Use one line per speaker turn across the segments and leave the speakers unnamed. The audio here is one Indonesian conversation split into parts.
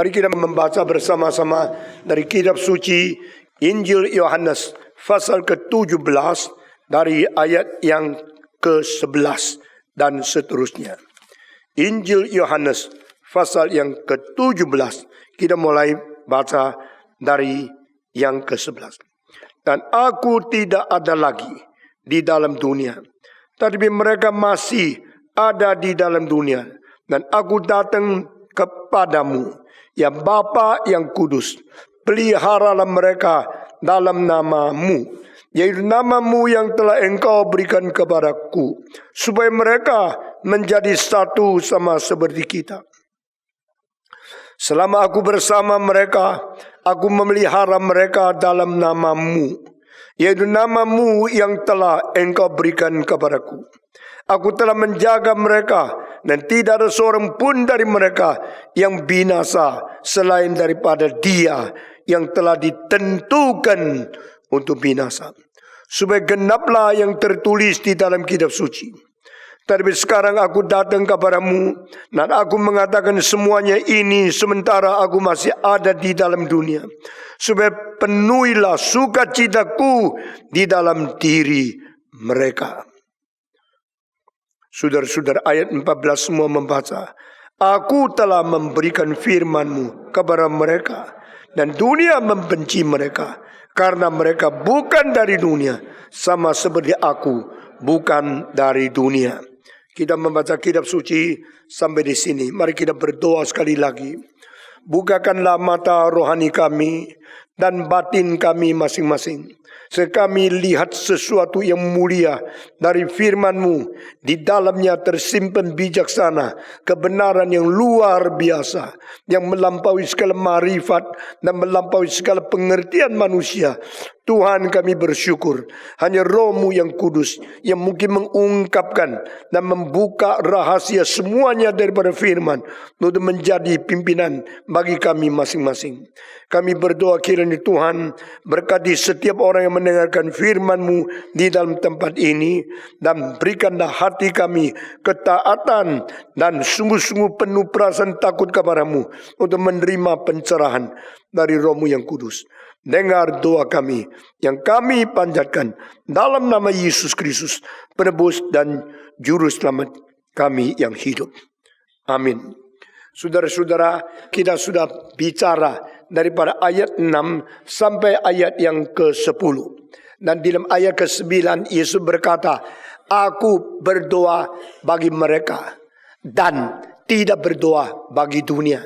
Mari kita membaca bersama-sama dari kitab suci Injil Yohanes pasal ke-17 dari ayat yang ke-11 dan seterusnya. Injil Yohanes pasal yang ke-17. Kita mulai baca dari yang ke-11. Dan aku tidak ada lagi di dalam dunia, tetapi mereka masih ada di dalam dunia. Dan aku datang kepadamu, ya Bapa yang kudus, peliharalah mereka dalam namamu, yaitu namamu yang telah engkau berikan kepadaku, supaya mereka menjadi satu sama seperti kita. Selama aku bersama mereka, aku memelihara mereka dalam namamu, yaitu namamu yang telah engkau berikan kepadaku. Aku telah menjaga mereka, dan tidak ada seorang pun dari mereka yang binasa selain daripada dia yang telah ditentukan untuk binasa, supaya genaplah yang tertulis di dalam kitab suci. Tapi sekarang aku datang kepadamu, dan aku mengatakan semuanya ini sementara aku masih ada di dalam dunia, supaya penuhilah sukacitaku di dalam diri mereka. Saudara-saudara, ayat 14 semua membaca, aku telah memberikan firman-Mu kepada mereka, dan dunia membenci mereka, karena mereka bukan dari dunia, sama seperti aku bukan dari dunia. Kita membaca kitab suci sampai di sini. Mari kita berdoa sekali lagi. Bukakanlah mata rohani kami dan batin kami masing-masing, sehingga kami lihat sesuatu yang mulia dari firman-Mu. Di dalamnya tersimpan bijaksana, kebenaran yang luar biasa, yang melampaui segala marifat dan melampaui segala pengertian manusia. Tuhan, kami bersyukur hanya Roh-Mu yang kudus yang mungkin mengungkapkan dan membuka rahasia semuanya daripada firman untuk menjadi pimpinan bagi kami masing-masing. Kami berdoa kiranya Tuhan berkati setiap orang yang mendengarkan firman-Mu di dalam tempat ini, dan berikanlah hati kami ketaatan dan sungguh-sungguh penuh perasaan takut kepadamu untuk menerima pencerahan dari Roh-Mu yang kudus. Dengar doa kami yang kami panjatkan dalam nama Yesus Kristus, penebus dan juru selamat kami yang hidup. Amin. Saudara-saudara, kita sudah bicara daripada ayat 6 sampai ayat yang ke-10. Dan di dalam ayat ke-9 Yesus berkata, aku berdoa bagi mereka dan tidak berdoa bagi dunia.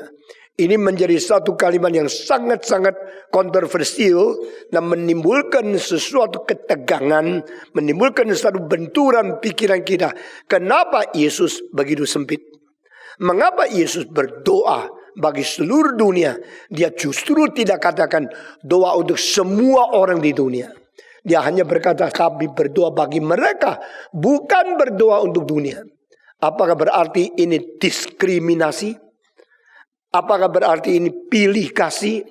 Ini menjadi satu kalimat yang sangat-sangat kontroversial dan menimbulkan sesuatu ketegangan, menimbulkan satu benturan pikiran kita. Kenapa Yesus begitu sempit? Mengapa Yesus berdoa bagi seluruh dunia? Dia justru tidak katakan doa untuk semua orang di dunia. Dia hanya berkata kami berdoa bagi mereka, bukan berdoa untuk dunia. Apakah berarti ini diskriminasi? Apakah berarti ini pilih kasih?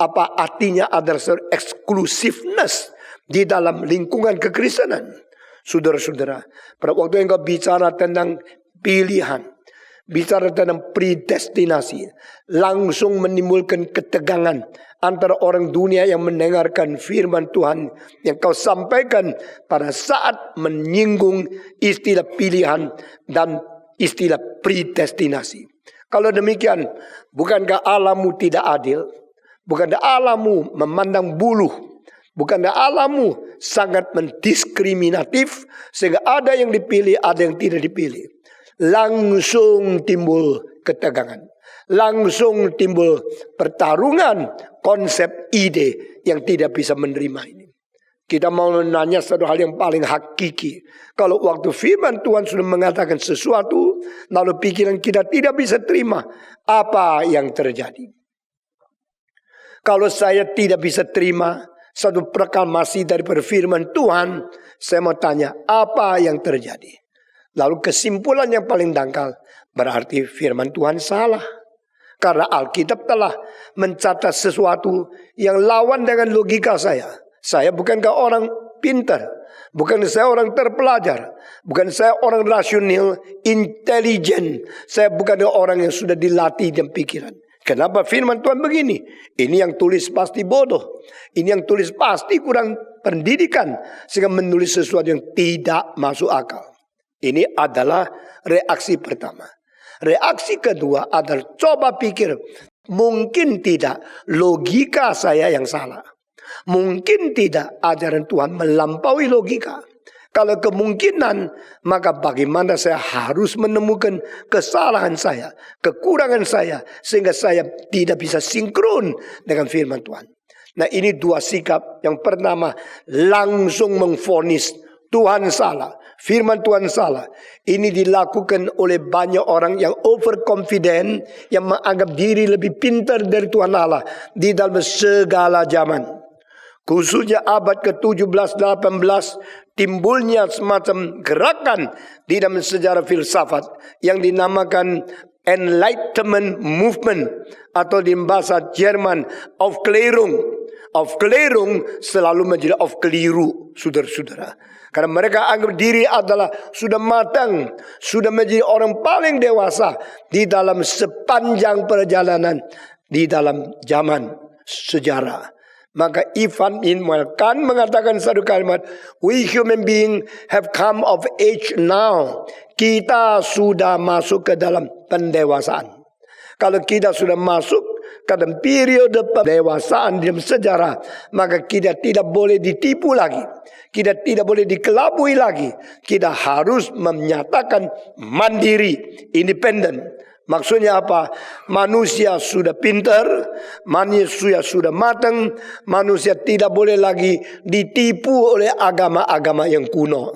Apa artinya ada eksklusiveness di dalam lingkungan kekristenan? Saudara-saudara, pada waktu engkau bicara tentang pilihan, bicara tentang predestinasi, langsung menimbulkan ketegangan antara orang dunia yang mendengarkan firman Tuhan yang kau sampaikan pada saat menyinggung istilah pilihan dan istilah predestinasi. Kalau demikian, bukankah Allahmu tidak adil? Bukankah Allahmu memandang buluh? Bukankah Allahmu sangat mendiskriminatif sehingga ada yang dipilih, ada yang tidak dipilih? Langsung timbul ketegangan. Langsung timbul pertarungan konsep ide yang tidak bisa menerima ini. Kita mau menanya satu hal yang paling hakiki. Kalau waktu firman Tuhan sudah mengatakan sesuatu, lalu pikiran kita tidak bisa terima, apa yang terjadi? Kalau saya tidak bisa terima satu proklamasi daripada firman Tuhan, saya mau tanya, apa yang terjadi? Lalu kesimpulan yang paling dangkal, berarti firman Tuhan salah. Karena Alkitab telah mencatat sesuatu yang lawan dengan logika saya. Saya bukankah orang pintar, bukan saya orang terpelajar, bukan saya orang rasional, intelijen. Saya bukan orang yang sudah dilatih dalam pikiran. Kenapa firman Tuhan begini? Ini yang tulis pasti bodoh. Ini yang tulis pasti kurang pendidikan, sehingga menulis sesuatu yang tidak masuk akal. Ini adalah reaksi pertama. Reaksi kedua adalah coba pikir, mungkin tidak logika saya yang salah. Mungkin tidak ajaran Tuhan melampaui logika. Kalau kemungkinan, maka bagaimana saya harus menemukan kesalahan saya, kekurangan saya, sehingga saya tidak bisa sinkron dengan firman Tuhan. Nah, ini dua sikap. Yang pertama, langsung memvonis Tuhan salah, firman Tuhan salah. Ini dilakukan oleh banyak orang yang overconfident, yang menganggap diri lebih pintar dari Tuhan Allah di dalam segala zaman. Khususnya abad ke-17, 18, timbulnya semacam gerakan di dalam sejarah filsafat yang dinamakan Enlightenment Movement, atau di bahasa Jerman Aufklärung. Aufklärung selalu menjadi aufkeliru, saudara-saudara. Karena mereka anggap diri adalah sudah matang, sudah menjadi orang paling dewasa di dalam sepanjang perjalanan di dalam zaman sejarah. Maka Ivan Immanuel Kant mengatakan satu kalimat, we human being have come of age now. Kita sudah masuk ke dalam pendewasaan. Kalau kita sudah masuk ke dalam periode pendewasaan dalam sejarah, maka kita tidak boleh ditipu lagi. Kita tidak boleh dikelabui lagi. Kita harus menyatakan mandiri, independen. Maksudnya apa? Manusia sudah pintar, manusia sudah matang, manusia tidak boleh lagi ditipu oleh agama-agama yang kuno.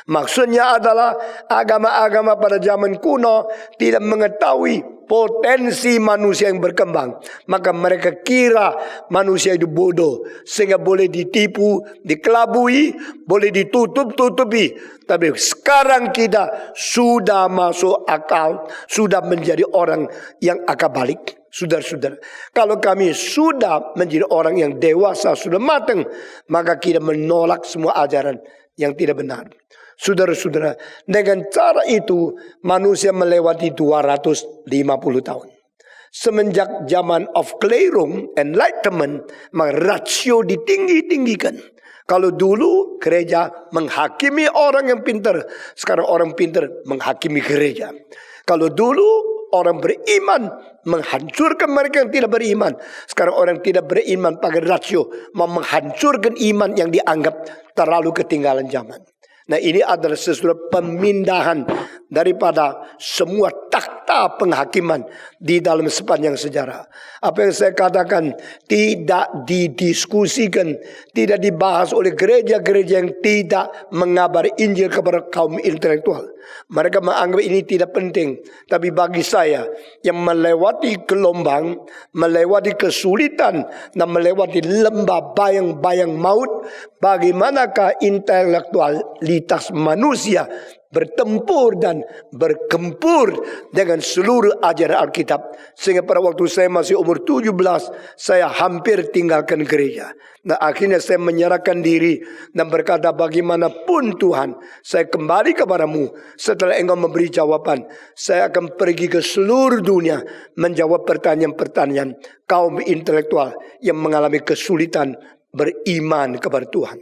Maksudnya adalah agama-agama pada zaman kuno tidak mengetahui potensi manusia yang berkembang. Maka mereka kira manusia itu bodoh, sehingga boleh ditipu, dikelabui, boleh ditutup-tutupi. Tapi sekarang kita sudah masuk akal, sudah menjadi orang yang akal balik. Saudara-saudara, kalau kami sudah menjadi orang yang dewasa, sudah matang, maka kita menolak semua ajaran yang tidak benar. Saudara-saudara, dengan cara itu manusia melewati 250 tahun. Semenjak zaman Aufklärung, Enlightenment, maka rasio ditinggi-tinggikan. Kalau dulu gereja menghakimi orang yang pintar, sekarang orang pintar menghakimi gereja. Kalau dulu orang beriman menghancurkan mereka yang tidak beriman, sekarang orang tidak beriman pakai rasio mau menghancurkan iman yang dianggap terlalu ketinggalan zaman. Nah, ini adalah sesuatu pemindahan daripada semua takhta penghakiman di dalam sepanjang sejarah. Apa yang saya katakan tidak didiskusikan, tidak dibahas oleh gereja-gereja yang tidak mengabari Injil kepada kaum intelektual. Mereka menganggap ini tidak penting. Tapi bagi saya yang melewati gelombang, melewati kesulitan, dan melewati lembah bayang-bayang maut, bagaimanakah intelektualitas manusia bertempur dan bergempur dengan seluruh ajaran Alkitab. Sehingga pada waktu saya masih umur 17, saya hampir tinggalkan gereja. Nah, akhirnya saya menyerahkan diri dan berkata, bagaimanapun Tuhan, saya kembali kepadamu. Setelah engkau memberi jawaban, saya akan pergi ke seluruh dunia menjawab pertanyaan-pertanyaan kaum intelektual yang mengalami kesulitan beriman kepada Tuhan.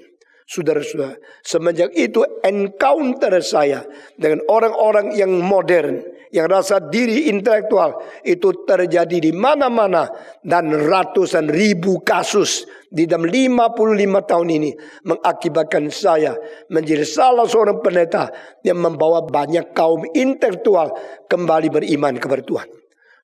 Saudara-saudara, semenjak itu encounter saya dengan orang-orang yang modern, yang rasa diri intelektual, itu terjadi di mana-mana, dan ratusan ribu kasus di dalam 55 tahun ini mengakibatkan saya menjadi salah seorang pendeta yang membawa banyak kaum intelektual kembali beriman kepada Tuhan.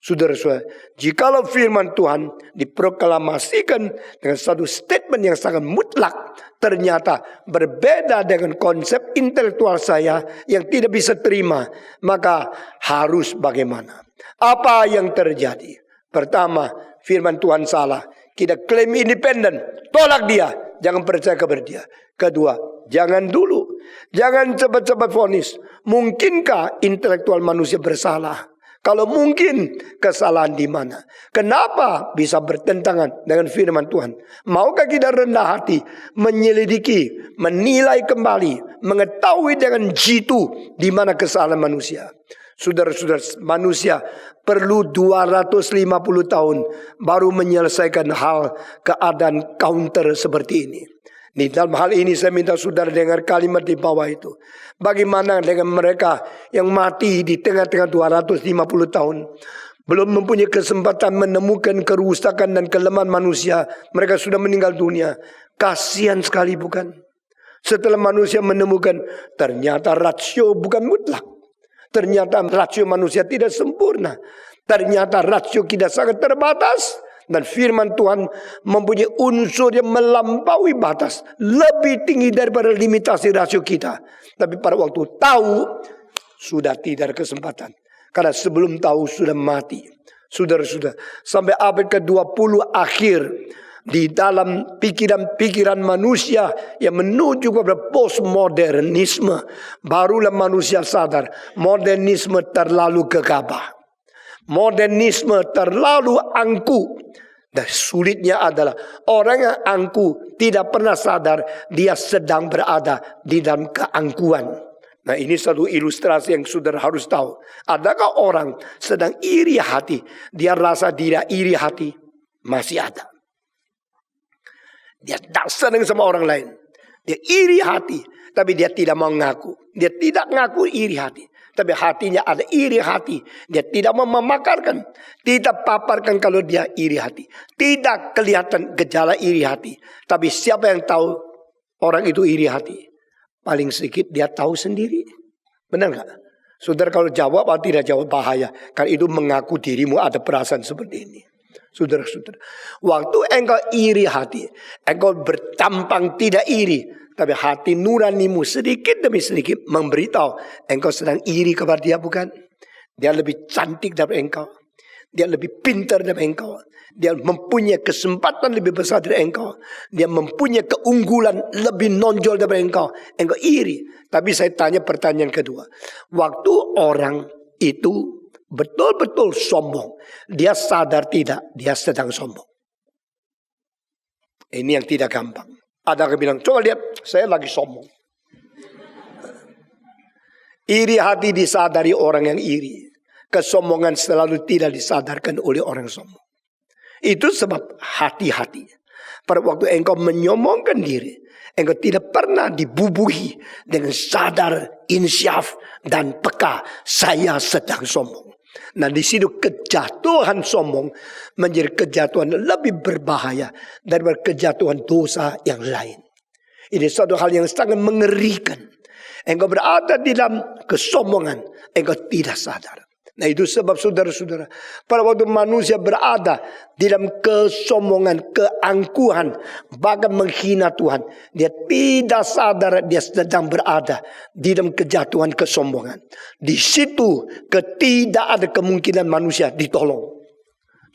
Saudara-saudara, jikalau firman Tuhan diproklamasikan dengan satu statement yang sangat mutlak, ternyata berbeda dengan konsep intelektual saya yang tidak bisa terima, maka harus bagaimana? Apa yang terjadi? Pertama, firman Tuhan salah. Kita klaim independen, tolak dia, jangan percaya kepada dia. Kedua, jangan dulu, jangan cepat-cepat vonis. Mungkinkah intelektual manusia bersalah? Kalau mungkin, kesalahan di mana? Kenapa bisa bertentangan dengan firman Tuhan? Maukah kita rendah hati, menyelidiki, menilai kembali, mengetahui dengan jitu di mana kesalahan manusia? Saudara-saudara, manusia perlu 250 tahun baru menyelesaikan hal keadaan counter seperti ini. Dalam hal ini saya minta saudara dengar kalimat di bawah itu. Bagaimana dengan mereka yang mati di tengah-tengah 250 tahun. Belum mempunyai kesempatan menemukan kerusakan dan kelemahan manusia. Mereka sudah meninggal dunia. Kasihan sekali bukan? Setelah manusia menemukan ternyata rasio bukan mutlak. Ternyata rasio manusia tidak sempurna. Ternyata rasio kita sangat terbatas. Dan firman Tuhan mempunyai unsur yang melampaui batas. Lebih tinggi daripada limitasi rasio kita. Tapi pada waktu tahu, sudah tidak ada kesempatan. Karena sebelum tahu sudah mati. Saudara-saudara, sampai abad ke-20 akhir. Di dalam pikiran-pikiran manusia yang menuju kepada postmodernisme. Barulah manusia sadar. Modernisme terlalu gegabah. Modernisme terlalu angku. Dan sulitnya adalah orang yang angku tidak pernah sadar dia sedang berada di dalam keangkuhan. Nah, ini satu ilustrasi yang saudara harus tahu. Adakah orang sedang iri hati, dia rasa dia iri hati? Masih ada. Dia tak senang sama orang lain. Dia iri hati, tapi dia tidak mau ngaku. Dia tidak ngaku iri hati. Tapi hatinya ada iri hati. Dia tidak mau memakarkan. Tidak paparkan kalau dia iri hati. Tidak kelihatan gejala iri hati. Tapi siapa yang tahu orang itu iri hati? Paling sedikit dia tahu sendiri. Benar gak? Saudara kalau jawab atau tidak jawab bahaya. Karena itu mengaku dirimu ada perasaan seperti ini. Saudara-saudara. Waktu engkau iri hati. Engkau bertampang tidak iri. Tapi hati nuranimu sedikit demi sedikit memberitahu engkau sedang iri kepada dia, bukan? Dia lebih cantik dari engkau. Dia lebih pintar dari engkau. Dia mempunyai kesempatan lebih besar dari engkau. Dia mempunyai keunggulan lebih nonjol dari engkau. Engkau iri. Tapi saya tanya pertanyaan kedua. Waktu orang itu betul-betul sombong. Dia sadar tidak dia sedang sombong. Ini yang tidak gampang. Ada yang bilang, coba lihat, saya lagi sombong. Iri hati disadari orang yang iri. Kesombongan selalu tidak disadarkan oleh orang sombong. Itu sebab hati-hati. Pada waktu engkau menyombongkan diri, engkau tidak pernah dibubuhi dengan sadar, insyaf, dan peka. Saya sedang sombong. Nah, di situ kejatuhan sombong menjadi kejatuhan lebih berbahaya daripada kejatuhan dosa yang lain. Ini suatu hal yang sangat mengerikan. Engkau berada di dalam kesombongan, engkau tidak sadar. Nah, itu sebab saudara-saudara, pada waktu manusia berada di dalam kesombongan, keangkuhan, bahkan menghina Tuhan, dia tidak sadar dia sedang berada di dalam kejatuhan kesombongan. Di situ tidak ada kemungkinan manusia ditolong.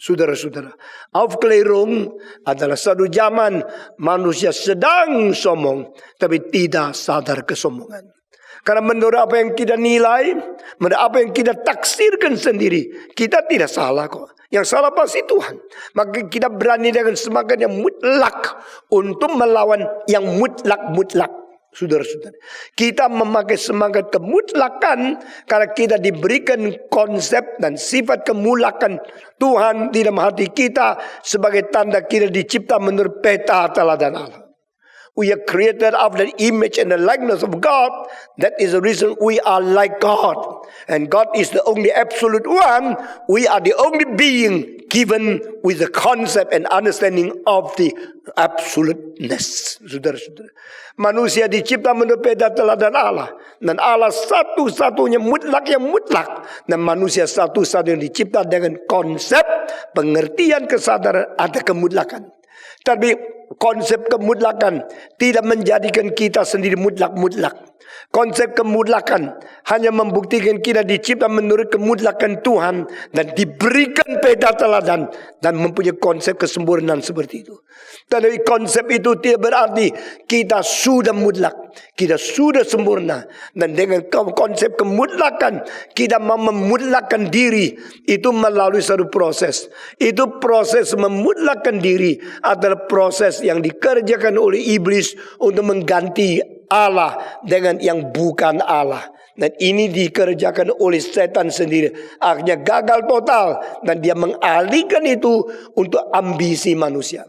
Saudara-saudara, Aufklärung adalah satu zaman manusia sedang sombong, tapi tidak sadar kesombongan. Karena menurut apa yang kita nilai, menurut apa yang kita taksirkan sendiri, kita tidak salah kok. Yang salah pasti Tuhan. Maka kita berani dengan semangat yang mutlak untuk melawan yang mutlak-mutlak. Saudara-saudara, kita memakai semangat kemutlakan karena kita diberikan konsep dan sifat kemulakan Tuhan di dalam hati kita sebagai tanda kita dicipta menurut peta teladan Allah. We are created after the image and the likeness of God. That is the reason we are like God. And God is the only absolute one. We are the only being given with the concept and understanding of the absoluteness. Saudara-saudara, manusia dicipta menurut peta teladan Allah. Dan Allah satu-satunya mutlak yang mutlak. Dan manusia satu-satunya dicipta dengan konsep pengertian kesadaran ada kemutlakan. Tapi konsep kemutlakan tidak menjadikan kita sendiri mutlak-mutlak. Konsep kemutlakan hanya membuktikan kita dicipta menurut kemutlakan Tuhan dan diberikan peta teladan dan mempunyai konsep kesempurnaan seperti itu. Tapi konsep itu tidak berarti kita sudah mutlak, kita sudah sempurna. Dan dengan konsep kemutlakan kita mau memutlakkan diri itu melalui satu proses. Itu proses memutlakkan diri adalah proses yang dikerjakan oleh iblis untuk mengganti Allah dengan yang bukan Allah. Dan ini dikerjakan oleh setan sendiri. Akhirnya gagal total. Dan dia mengalihkan itu untuk ambisi manusia.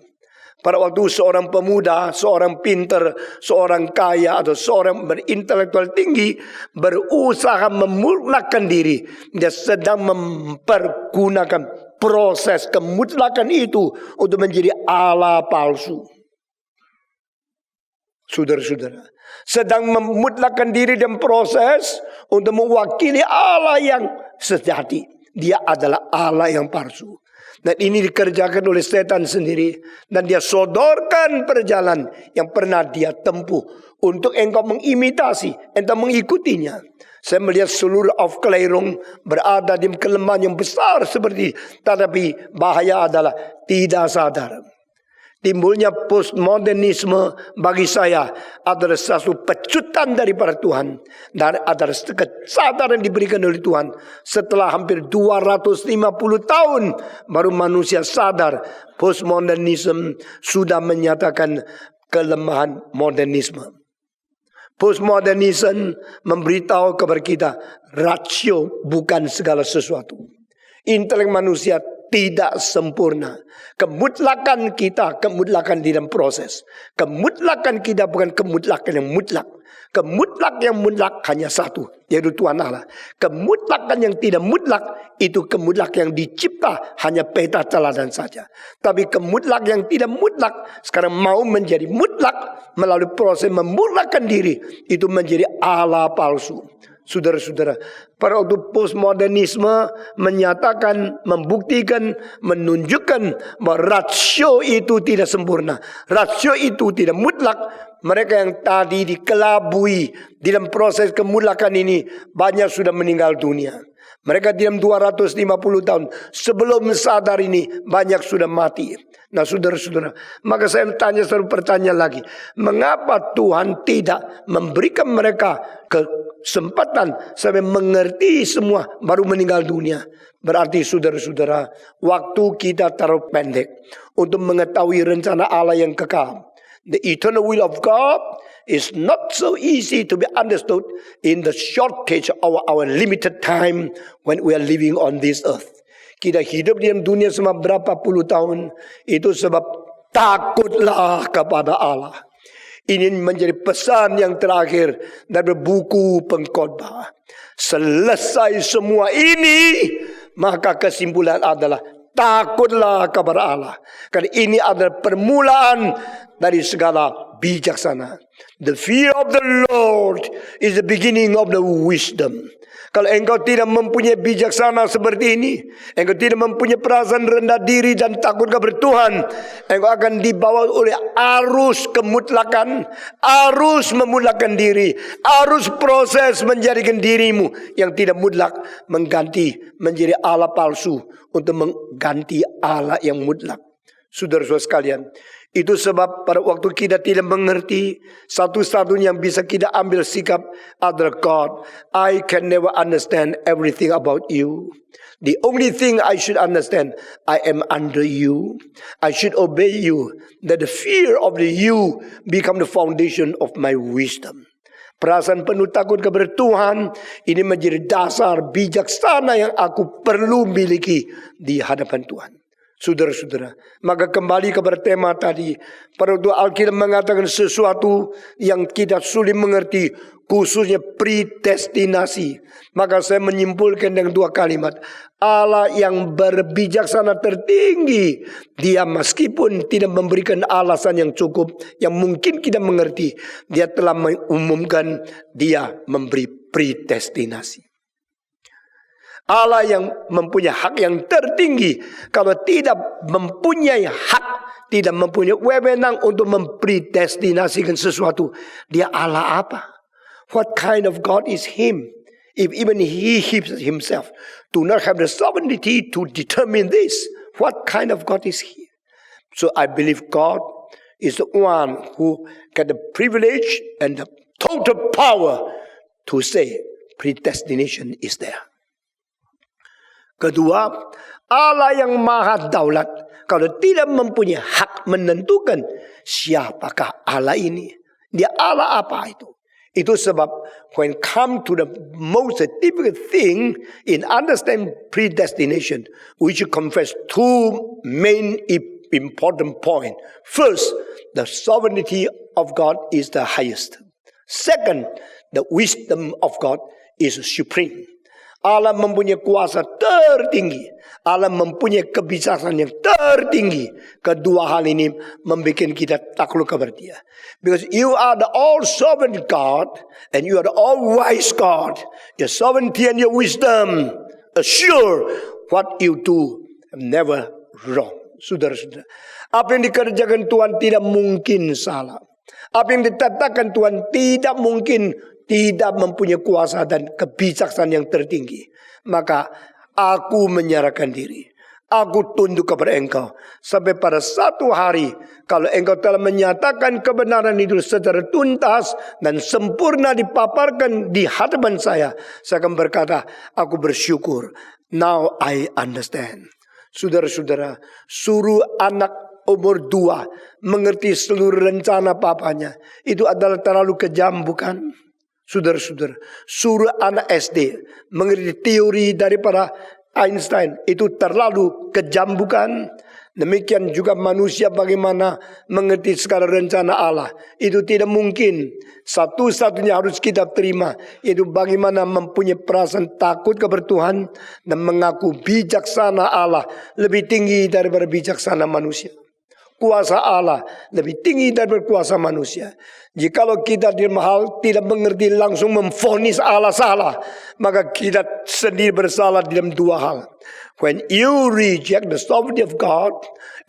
Pada waktu seorang pemuda, seorang pinter, seorang kaya atau seorang berintelektual tinggi berusaha memutlakan diri, dia sedang mempergunakan proses kemutlakan itu untuk menjadi Allah palsu. Saudara-saudara, sedang memutlakan diri dan proses untuk mewakili Allah yang sejati. Dia adalah Allah yang palsu. Dan ini dikerjakan oleh setan sendiri. Dan dia sodorkan perjalanan yang pernah dia tempuh untuk engkau mengimitasi, engkau mengikutinya. Saya melihat seluruh Aufklärung berada di kelemahan yang besar seperti, tetapi bahaya adalah tidak sadar. Timbulnya postmodernisme bagi saya adalah satu pecutan daripada Tuhan. Dan adalah kesadaran diberikan oleh Tuhan. Setelah hampir 250 tahun baru manusia sadar postmodernisme sudah menyatakan kelemahan modernisme. Postmodernisme memberitahu kepada kita rasio bukan segala sesuatu. Intelek manusia tidak sempurna. Kemutlakan kita, kemutlakan di dalam proses. Kemutlakan kita bukan kemutlakan yang mutlak. Kemutlak yang mutlak hanya satu, yaitu Tuhan Allah. Kemutlakan yang tidak mutlak, itu kemutlak yang dicipta hanya peta teladan saja. Tapi kemutlak yang tidak mutlak, sekarang mau menjadi mutlak melalui proses memutlakan diri, itu menjadi Allah palsu. Saudara-saudara, pada waktu postmodernisme menyatakan, membuktikan, menunjukkan bahwa rasio itu tidak sempurna. Rasio itu tidak mutlak. Mereka yang tadi dikelabui dalam proses kemutlakan ini banyak sudah meninggal dunia. Mereka diam 250 tahun. Sebelum sadar ini banyak sudah mati. Nah saudara-saudara, maka saya tanya satu pertanyaan lagi. Mengapa Tuhan tidak memberikan mereka kesempatan sampai mengerti semua baru meninggal dunia? Berarti saudara-saudara, waktu kita terlalu pendek untuk mengetahui rencana Allah yang kekal. The eternal will of God is not so easy to be understood in the shortage of our limited time when we are living on this earth. Kita hidup di dunia selama berapa puluh tahun, itu sebab takutlah kepada Allah. Ini menjadi pesan yang terakhir dari buku Pengkhotbah. Selesai semua ini, maka kesimpulan adalah takutlah kepada Allah. Karena ini adalah permulaan dari segala bijaksana. The fear of the Lord is the beginning of the wisdom. Kalau engkau tidak mempunyai bijaksana seperti ini, engkau tidak mempunyai perasaan rendah diri dan takut kepada Tuhan, engkau akan dibawa oleh arus kemutlakan, arus memutlakan diri, arus proses menjadikan dirimu yang tidak mutlak mengganti menjadi Allah palsu untuk mengganti Allah yang mutlak. Saudara-saudara sekalian, itu sebab pada waktu kita tidak mengerti, satu-satunya yang bisa kita ambil sikap adalah God. I can never understand everything about you. The only thing I should understand, I am under you. I should obey you. That the fear of the you become the foundation of my wisdom. Perasaan penuh takut kepada Tuhan ini menjadi dasar bijaksana yang aku perlu miliki di hadapan Tuhan. Saudara-saudara, maka kembali kepada tema tadi. Pada waktu Alkitab mengatakan sesuatu yang kita sulit mengerti, khususnya predestinasi, maka saya menyimpulkan dengan dua kalimat. Allah yang berbijaksana tertinggi, dia meskipun tidak memberikan alasan yang cukup, yang mungkin kita mengerti, dia telah mengumumkan dia memberi predestinasi. Allah yang mempunyai hak yang tertinggi, kalau tidak mempunyai hak, tidak mempunyai wewenang untuk mempredestinasikan sesuatu, dia Allah apa? What kind of God is Him? If even He himself do not have the sovereignty to determine this, what kind of God is He? So I believe God is the one who got the privilege and the total power to say predestination is there. Kedua, Allah yang maha daulat, kalau tidak mempunyai hak menentukan siapakah Allah ini. Dia Allah apa itu? Itu sebab when come to the most difficult thing in understand predestination, we should confess two main important point. First, the sovereignty of God is the highest. Second, the wisdom of God is supreme. Allah mempunyai kuasa tertinggi. Allah mempunyai kebijaksanaan yang tertinggi. Kedua hal ini membuat kita takluk kepada Dia. Because you are the all-sovereign God and you are the all-wise God. Your sovereignty and your wisdom assure what you do never wrong. Saudara-saudara, apa yang dikerjakan Tuhan tidak mungkin salah. Apa yang ditetapkan Tuhan tidak mungkin tidak mempunyai kuasa dan kebijaksanaan yang tertinggi. Maka aku menyerahkan diri. Aku tunduk kepada engkau. Sampai pada satu hari, kalau engkau telah menyatakan kebenaran itu secara tuntas dan sempurna dipaparkan di hadapan saya akan berkata, aku bersyukur. Now I understand. Saudara-saudara, suruh anak umur 2 mengerti seluruh rencana papanya. Itu adalah terlalu kejam, bukan? Saudara-saudara, suruh anak SD mengerti teori daripada Einstein. Itu terlalu kejam, bukan? Demikian juga manusia bagaimana mengerti segala rencana Allah. Itu tidak mungkin. Satu-satunya harus kita terima. Itu bagaimana mempunyai perasaan takut kepada Tuhan dan mengaku bijaksana Allah lebih tinggi daripada bijaksana manusia. Kuasa Allah lebih tinggi daripada kuasa manusia. Jikalau kita di hal tidak mengerti langsung memvonis Allah salah, maka kita sendiri bersalah dalam dua hal. When you reject the sovereignty of God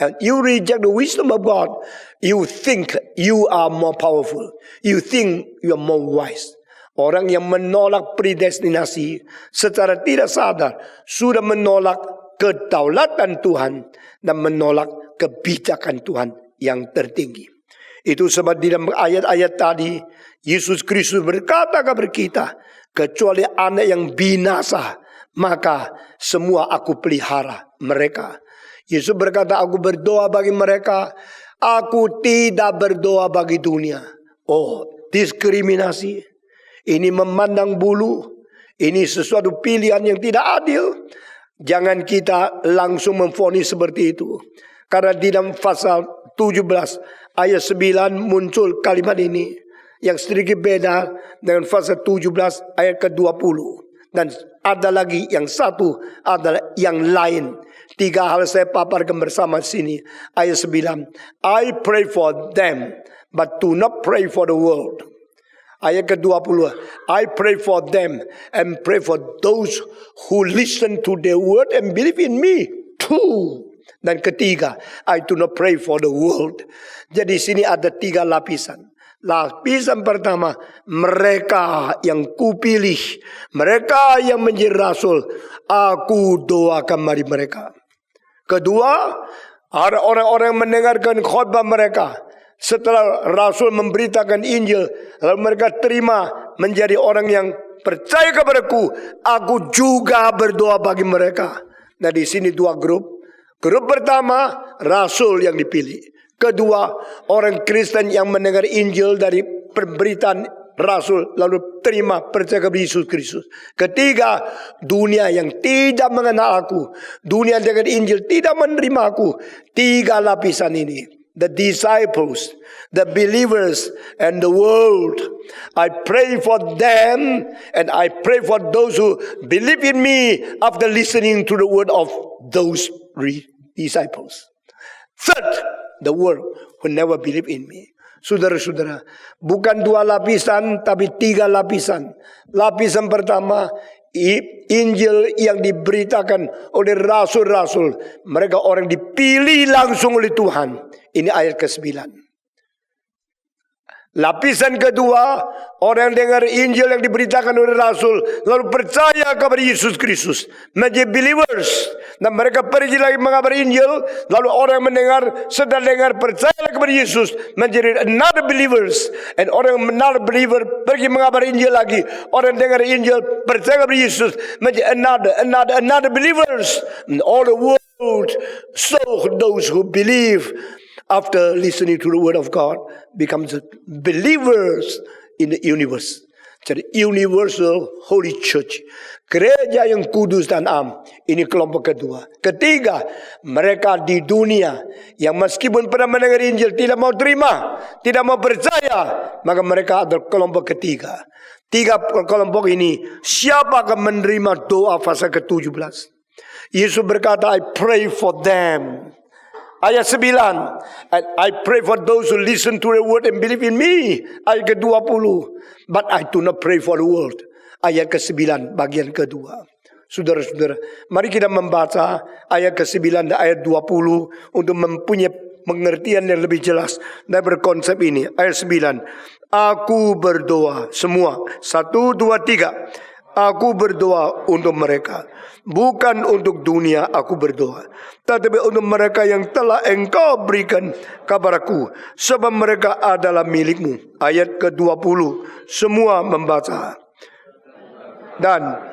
and you reject the wisdom of God, you think you are more powerful. You think you are more wise. Orang yang menolak predestinasi secara tidak sadar sudah menolak kedaulatan Tuhan dan menolak kebijakan Tuhan yang tertinggi. Itu sebab di dalam ayat-ayat tadi Yesus Kristus berkata kepada kita, kecuali anak yang binasa, maka semua aku pelihara mereka. Yesus berkata, aku berdoa bagi mereka, aku tidak berdoa bagi dunia. Oh, diskriminasi. Ini memandang bulu. Ini sesuatu pilihan yang tidak adil. Jangan kita langsung memvonis seperti itu. Karena di dalam pasal 17 ayat 9 muncul kalimat ini yang sedikit beda dengan pasal 17 ayat ke-20. Dan ada lagi yang satu adalah yang lain. 3 hal saya paparkan bersama sini. Ayat 9. I pray for them, but do not pray for the world. Ayat ke-20. I pray for them and pray for those who listen to their word and believe in me too. Dan ketiga, I do not pray for the world. Jadi sini ada 3 lapisan. Lapisan pertama, mereka yang kupilih, mereka yang menjadi rasul, aku doakan mari mereka. Kedua, ada orang-orang yang mendengarkan khotbah mereka. Setelah rasul memberitakan Injil, lalu mereka terima menjadi orang yang percaya kepadaku, aku juga berdoa bagi mereka. Nah di sini 2 grup. Grup pertama, rasul yang dipilih. Kedua, orang Kristen yang mendengar Injil dari pemberitaan rasul lalu terima percaya kepada Yesus Kristus. Ketiga, dunia yang tidak mengenal aku, dunia dengan Injil tidak menerima aku. 3 lapisan ini, the disciples, the believers, and the world. I pray for them and I pray for those who believe in me after listening to the word of those disciples. Third, the world will never believe in me. Saudara-saudara, bukan 2 lapisan tapi 3 lapisan. Lapisan pertama, Injil yang diberitakan oleh rasul-rasul. Mereka orang dipilih langsung oleh Tuhan. Ini ayat ke-9. Lapisan kedua, orang dengar Injil yang diberitakan oleh Rasul, lalu percaya kepada Yesus Kristus, menjadi believers, dan mereka pergi lagi mengabari Injil, lalu orang mendengar, sedang dengar, percaya kepada Yesus, menjadi another believers, and orang another believer pergi mengabari Injil lagi, orang dengar Injil, percaya kepada Yesus, menjadi another believers, and all the world, so those who believe after listening to the word of God becomes believers in the universe. Jadi Universal Holy Church, gereja yang kudus dan am. Ini kelompok kedua. Ketiga, mereka di dunia yang meskipun pernah mendengar Injil tidak mau terima, tidak mau percaya, maka mereka adalah kelompok ketiga. Tiga kelompok ini, siapa akan menerima doa fase ke-17? Yesus berkata, I pray for them. Ayat 9, I pray for those who listen to the word and believe in me. Ayat ke-20, but I do not pray for the world. Ayat ke-9, bagian kedua. Saudara-saudara, mari kita membaca ayat ke-9 dan ayat 20 untuk mempunyai pengertian yang lebih jelas dan berkonsep ini. Ayat 9, aku berdoa semua. 1, 2, 3. Aku berdoa untuk mereka, bukan untuk dunia aku berdoa, tetapi untuk mereka yang telah engkau berikan kepadaku, sebab mereka adalah milikmu. Ayat ke-20, semua membaca. Dan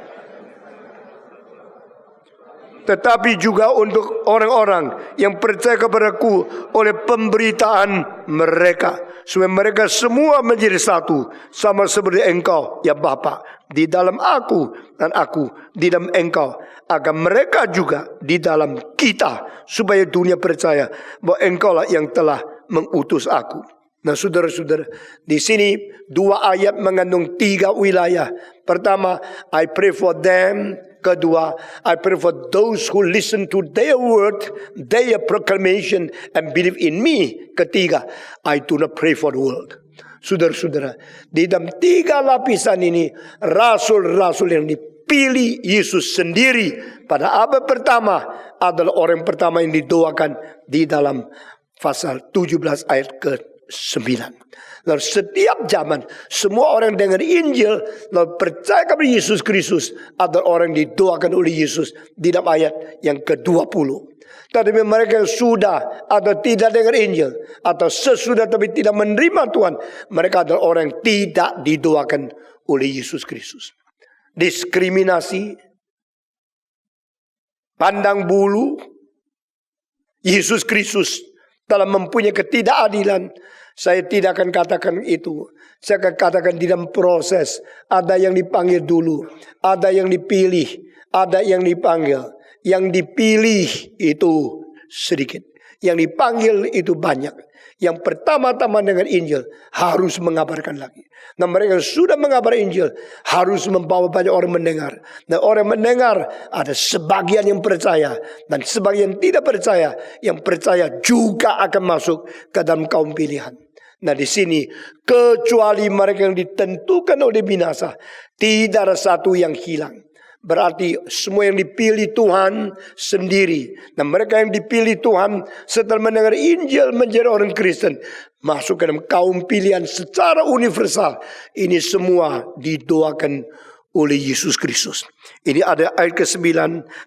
tetapi juga untuk orang-orang yang percaya kepadaku oleh pemberitaan mereka, supaya mereka semua menjadi satu, sama seperti engkau ya Bapa di dalam aku dan aku di dalam engkau, agar mereka juga di dalam kita, supaya dunia percaya bahwa engkaulah yang telah mengutus aku. Nah, saudara-saudara, di sini 2 ayat mengandung 3 wilayah. Pertama, I pray for them. Kedua, I pray for those who listen to their word, their proclamation, and believe in me. Ketiga, I do not pray for the world. Saudara-saudara, di dalam 3 lapisan ini, rasul-rasul yang dipilih Yesus sendiri pada abad pertama adalah orang pertama yang didoakan di dalam pasal 17 ayat ke-9. Lalu setiap zaman semua orang dengar Injil lalu percaya kepada Yesus Kristus adalah orang yang didoakan oleh Yesus di dalam ayat yang ke-20. Tetapi mereka yang sudah atau tidak dengar Injil atau sesudah tapi tidak menerima Tuhan, mereka adalah orang yang tidak didoakan oleh Yesus Kristus. Diskriminasi, pandang bulu, Yesus Kristus dalam mempunyai ketidakadilan. Saya tidak akan katakan itu. Saya akan katakan di dalam proses. Ada yang dipanggil dulu. Ada yang dipilih. Ada yang dipanggil. Yang dipilih itu sedikit. Yang dipanggil itu banyak. Yang pertama-tama dengan Injil harus mengabarkan lagi. Nah, mereka sudah mengabar Injil harus membawa banyak orang mendengar. Dan orang mendengar ada sebagian yang percaya dan sebagian tidak percaya. Yang percaya juga akan masuk ke dalam kaum pilihan. Nah, di sini kecuali mereka yang ditentukan oleh binasa, tidak ada satu yang hilang. Berarti semua yang dipilih Tuhan sendiri. Dan mereka yang dipilih Tuhan setelah mendengar Injil menjadi orang Kristen, masuk ke dalam kaum pilihan secara universal. Ini semua didoakan oleh Yesus Kristus. Ini ada ayat ke-9.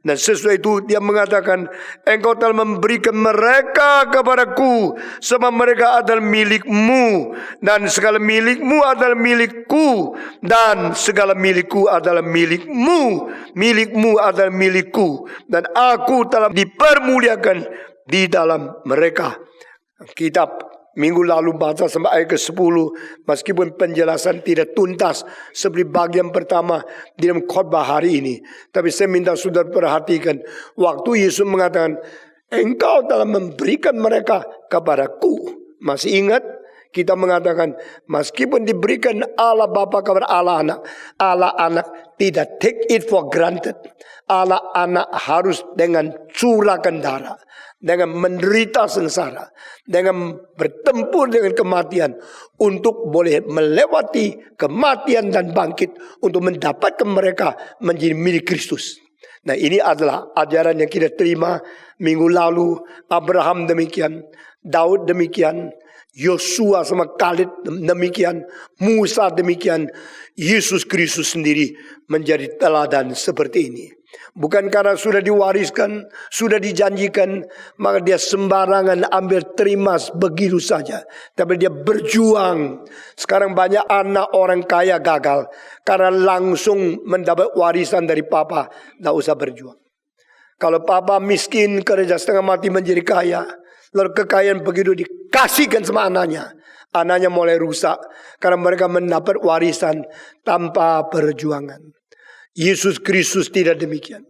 Dan sesuai itu dia mengatakan, engkau telah memberikan mereka kepadaku, sebab mereka adalah milikmu. Dan segala milikmu adalah milikku. Dan segala milikku adalah milikmu. Milikmu adalah milikku. Dan aku telah dipermuliakan di dalam mereka. Kitab minggu lalu baca sampai ayat ke-10. Meskipun penjelasan tidak tuntas seperti bagian pertama di dalam khotbah hari ini, tapi saya minta saudara perhatikan waktu Yesus mengatakan, engkau telah memberikan mereka kepadaku. Masih ingat? Kita mengatakan meskipun diberikan Allah Bapa kepada Allah Anak tidak take it for granted. Allah Anak harus dengan curahkan darah, dengan menderita sengsara, dengan bertempur dengan kematian untuk boleh melewati kematian dan bangkit untuk mendapatkan mereka menjadi milik Kristus. Nah, ini adalah ajaran yang kita terima minggu lalu. Abraham demikian, Daud demikian, Yosua sama Khalid demikian, Musa demikian. Yesus Kristus sendiri menjadi teladan seperti ini. Bukan karena sudah diwariskan, sudah dijanjikan, maka dia sembarangan ambil terima begitu saja. Tapi dia berjuang. Sekarang banyak anak orang kaya gagal karena langsung mendapat warisan dari papa. Tidak usah berjuang. Kalau papa miskin kerja setengah mati menjadi kaya, lalu kekayaan begitu dikasihkan sama anaknya, Anaknya mulai rusak karena mereka mendapat warisan tanpa perjuangan. Yesus Kristus tidak demikian.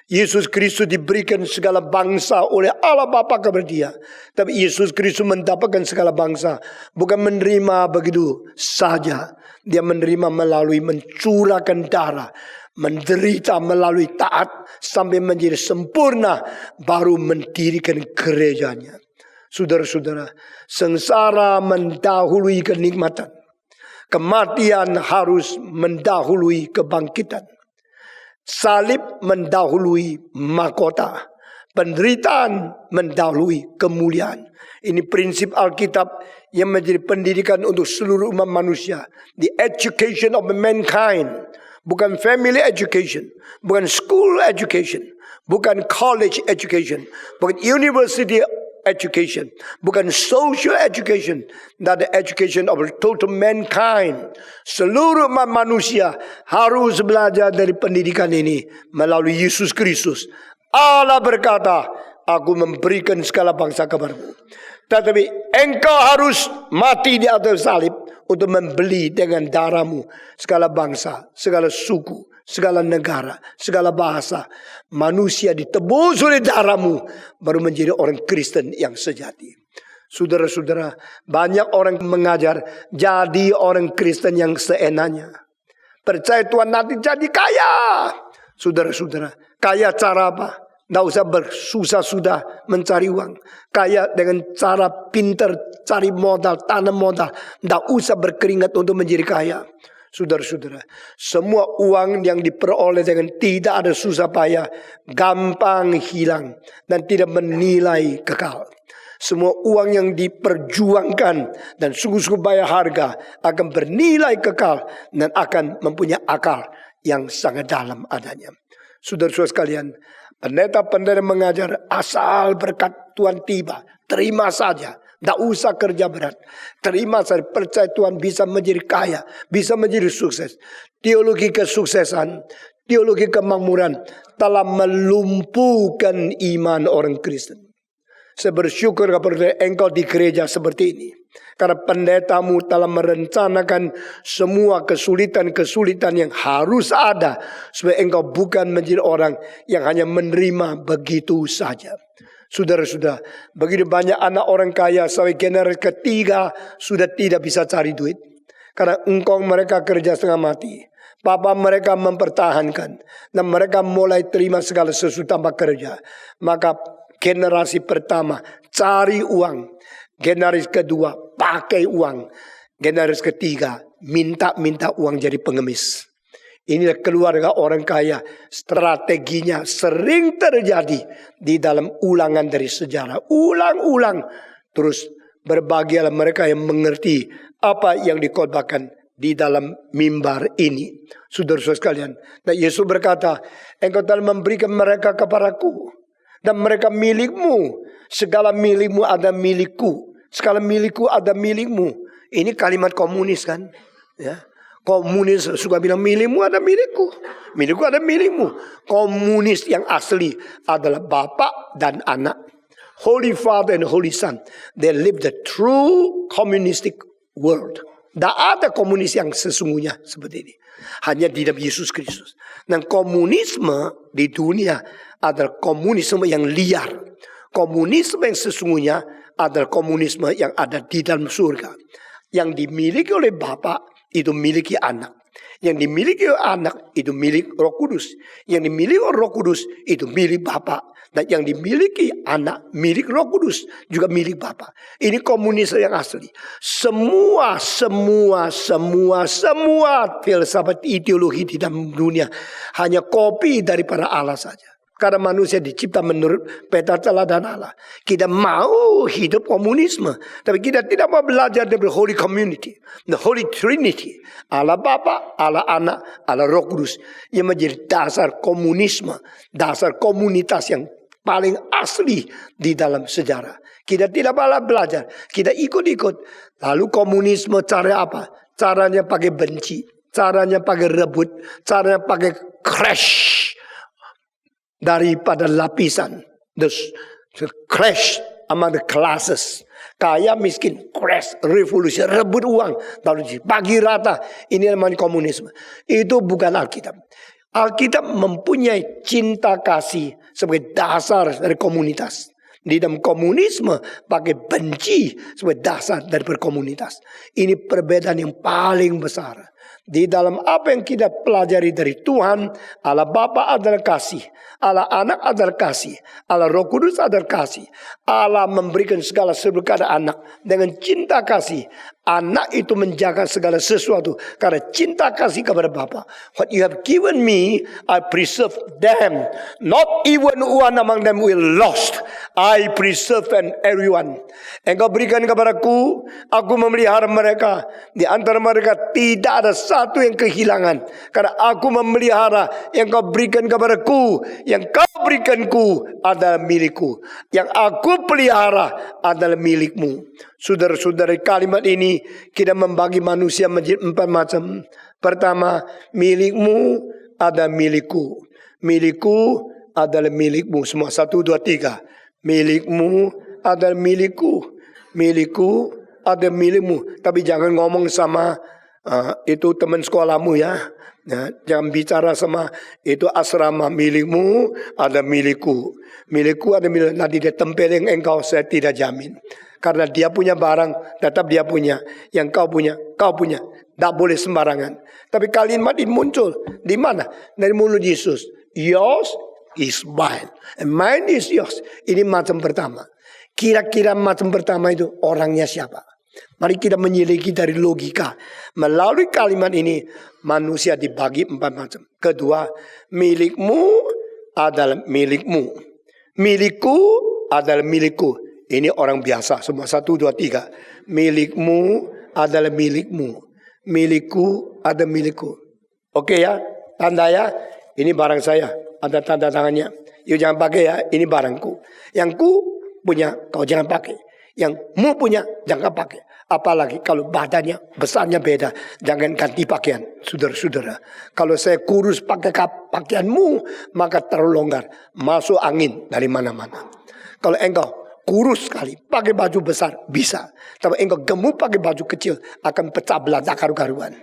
Yesus Kristus diberikan segala bangsa oleh Allah Bapa kepada dia. Tapi Yesus Kristus mendapatkan segala bangsa bukan menerima begitu saja. Dia menerima melalui mencurahkan darah, menderita melalui taat sampai menjadi sempurna, baru mendirikan gerejanya. Saudara-saudara, sengsara mendahului kenikmatan. Kematian harus mendahului kebangkitan. Salib mendahului mahkota. Penderitaan mendahului kemuliaan. Ini prinsip Alkitab yang menjadi pendidikan untuk seluruh umat manusia. The education of mankind. Bukan family education. Bukan school education. Bukan college education. Bukan university education. Bukan social education. Dan the education of total mankind. Seluruh manusia harus belajar dari pendidikan ini melalui Yesus Kristus. Allah berkata, aku memberikan segala bangsa kepadamu. Tetapi engkau harus mati di atas salib untuk membeli dengan darahmu segala bangsa, segala suku, segala negara, segala bahasa. Manusia ditebus oleh darahmu baru menjadi orang Kristen yang sejati. Saudara-saudara, banyak orang mengajar jadi orang Kristen yang seenaknya. Percaya Tuhan nanti jadi kaya. Saudara-saudara, kaya cara apa? Tidak usah bersusah-susah mencari uang. Kaya dengan cara pintar cari modal, tanam modal. Tidak usah berkeringat untuk menjadi kaya. Saudara-saudara, semua uang yang diperoleh dengan tidak ada susah payah, gampang hilang dan tidak bernilai kekal. Semua uang yang diperjuangkan dan sungguh-sungguh bayar harga akan bernilai kekal dan akan mempunyai akal yang sangat dalam adanya. Saudara-saudara sekalian, pendeta-pendeta mengajar asal berkat Tuhan tiba, terima saja. Tidak usah kerja berat. Terima saja, percaya Tuhan bisa menjadi kaya, bisa menjadi sukses. Teologi kesuksesan, teologi kemakmuran telah melumpuhkan iman orang Kristen. Saya bersyukur kepada engkau di gereja seperti ini. Karena pendetamu telah merencanakan semua kesulitan-kesulitan yang harus ada. Supaya engkau bukan menjadi orang yang hanya menerima begitu saja. Saudara-saudara, begitu banyak anak orang kaya sampai generasi ketiga sudah tidak bisa cari duit. Karena engkau mereka kerja setengah mati. Papa mereka mempertahankan. Dan mereka mulai terima segala sesuatu tanpa kerja. Maka generasi pertama cari uang. Generasi kedua pakai uang. Generasi ketiga minta uang jadi pengemis. Inilah keluarga orang kaya. Strateginya sering terjadi di dalam ulangan dari sejarah. Ulang-ulang. Terus berbahagialah mereka yang mengerti apa yang dikhotbahkan di dalam mimbar ini. Saudara-saudara sekalian. Dan Yesus berkata, engkau telah memberikan mereka kepadaku. Dan mereka milikmu. Segala milikmu ada milikku. Segala milikku ada milikmu. Ini kalimat komunis kan. Ya. Komunis suka bilang milikmu ada milikku. Milikku ada milikmu. Komunis yang asli adalah Bapa dan Anak. Holy Father and Holy Son. They live the true communistic world. Tidak ada komunis yang sesungguhnya seperti ini. Hanya di dalam Yesus Kristus. Dan komunisme di dunia adalah komunisme yang liar. Komunisme yang sesungguhnya adalah komunisme yang ada di dalam surga. Yang dimiliki oleh Bapa itu miliki Anak. Yang dimiliki oleh Anak itu milik Roh Kudus. Yang dimiliki oleh Roh Kudus itu milik Bapa. Dan yang dimiliki Anak milik Roh Kudus juga milik Bapa. Ini komunisme yang asli. Semua filsafat ideologi di dalam dunia hanya kopi daripada Allah saja. Karena manusia dicipta menurut peta teladan Allah. Kita mau hidup komunisme. Tapi kita tidak mau belajar dari Holy Community. The Holy Trinity. Allah Bapa, Allah Anak, Allah Roh Kudus. Yang menjadi dasar komunisme. Dasar komunitas yang paling asli di dalam sejarah. Kita tidak malah belajar. Kita ikut-ikut. Lalu komunisme cara apa? Caranya pakai benci. Caranya pakai rebut. Caranya pakai crash. Daripada lapisan. The crash among the classes. Kaya miskin, crash, revolusi, rebut uang, lalu bagi rata. Ini namanya komunisme. Itu bukan Alkitab. Alkitab mempunyai cinta kasih sebagai dasar dari komunitas. Di dalam komunisme pakai benci sebagai dasar dari berkomunitas. Ini perbedaan yang paling besar. Di dalam apa yang kita pelajari dari Tuhan, Allah Bapa adalah kasih, Allah Anak adalah kasih, Allah Roh Kudus adalah kasih. Allah memberikan segala sesuatu kepada anak dengan cinta kasih. Anak itu menjaga segala sesuatu karena cinta kasih kepada Bapa. What you have given me, I preserve them. Not even one among them will lost. I preserve everyone. Engkau berikan kepadaku, aku memelihara mereka. Di antara mereka tidak ada satu yang kehilangan. Karena aku memelihara yang kau berikan kepadaku. Yang kau berikanku adalah milikku. Yang aku pelihara adalah milikmu. Saudara-saudara, kalimat ini kita membagi manusia menjadi 4 macam. Pertama, milikmu adalah milikku. Milikku adalah milikmu. Semua 1, 2, 3. Milikmu adalah milikku. Milikku adalah milikmu. Tapi jangan ngomong sama itu teman sekolahmu ya. Jangan bicara sama itu asrama. Milikmu adalah milikku. Milikku adalah milikku. Nanti dia tempelin engkau, saya tidak jamin. Karena dia punya barang, tetap dia punya. Yang kau punya, kau punya. Tak boleh sembarangan. Tapi kalimat ini muncul. Di mana? Dari mulut Yesus. Yours is mine. And mine is yours. Ini macam pertama. Kira-kira macam pertama itu orangnya siapa? Mari kita menyelidiki dari logika. Melalui kalimat ini, manusia dibagi 4 macam. Kedua, milikmu adalah milikmu. Milikku adalah milikku. Ini orang biasa. Semua 1, 2, 3. Milikmu adalah milikmu. Milikku adalah milikku. Oke ya. Tanda ya. Ini barang saya. Ada tanda tangannya. Yuk jangan pakai ya. Ini barangku. Yang ku punya kau jangan pakai. Yang mu punya jangan pakai. Apalagi kalau badannya besarnya beda. Jangan ganti pakaian. Saudara-saudara. Kalau saya kurus pakai pakaianmu. Maka terlalu longgar. Masuk angin dari mana-mana. Kalau engkau kurus sekali, pakai baju besar, bisa. Tapi engkau gemuk pakai baju kecil, akan pecah belah karu-karuan.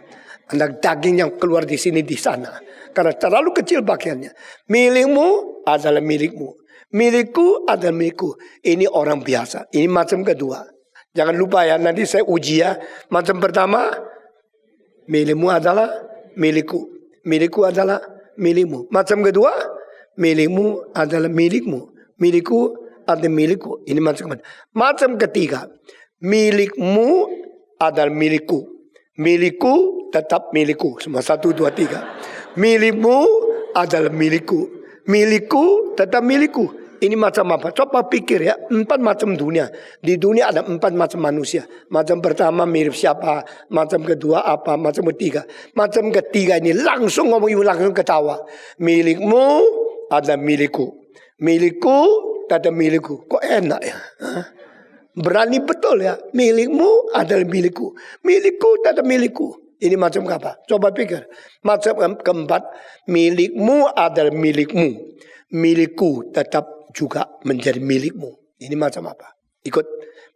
Anda daging yang keluar di sini, di sana. Karena terlalu kecil pakaiannya. Milikmu adalah milikmu. Milikku adalah milikku. Ini orang biasa. Ini macam kedua. Jangan lupa ya, nanti saya uji ya. Macam pertama, milikmu adalah milikku. Milikku adalah milikmu. Macam kedua, milikmu adalah milikmu. Milikku ada milikku. Ini macam ketiga. Milikmu adalah milikku. Milikku tetap milikku. Semua 1, 2, 3. Milikmu adalah milikku. Milikku tetap milikku. Ini macam apa? Coba pikir ya. 4 macam dunia. Di dunia ada 4 macam manusia. Macam pertama mirip siapa. Macam kedua apa. Macam ketiga. Macam ketiga ini langsung ngomong ibu langsung ketawa. Milikmu adalah milikku. Milikku ada milikku. Kok enak ya? Berani betul ya. Milikmu adalah milikku. Milikku ada milikku. Ini macam apa? Coba pikir. Macam keempat. Milikmu adalah milikmu. Milikku tetap juga menjadi milikmu. Ini macam apa? Ikut.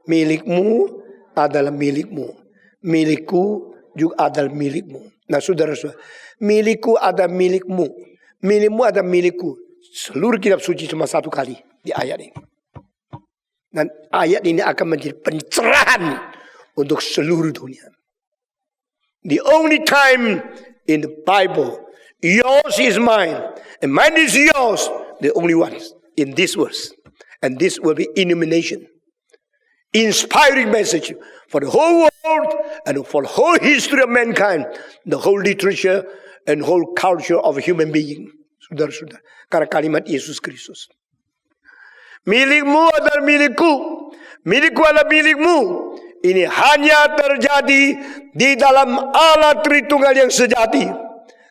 Milikmu adalah milikmu. Milikku juga adalah milikmu. Nah saudara-saudara. Milikku adalah milikmu. Milikmu adalah milikku. Seluruh kitab suci cuma 1 kali. Di ayat ini. Dan ayat ini akan menjadi pencerahan untuk seluruh dunia. The only time in the Bible, yours is mine, and mine is yours, the only ones in this verse. And this will be illumination. Inspiring message for the whole world and for the whole history of mankind, the whole literature and whole culture of a human being. Saudara-saudara, karena kalimat Yesus Kristus. Milikmu adalah milikku. Milikku adalah milikmu. Ini hanya terjadi di dalam Allah Tritunggal yang sejati.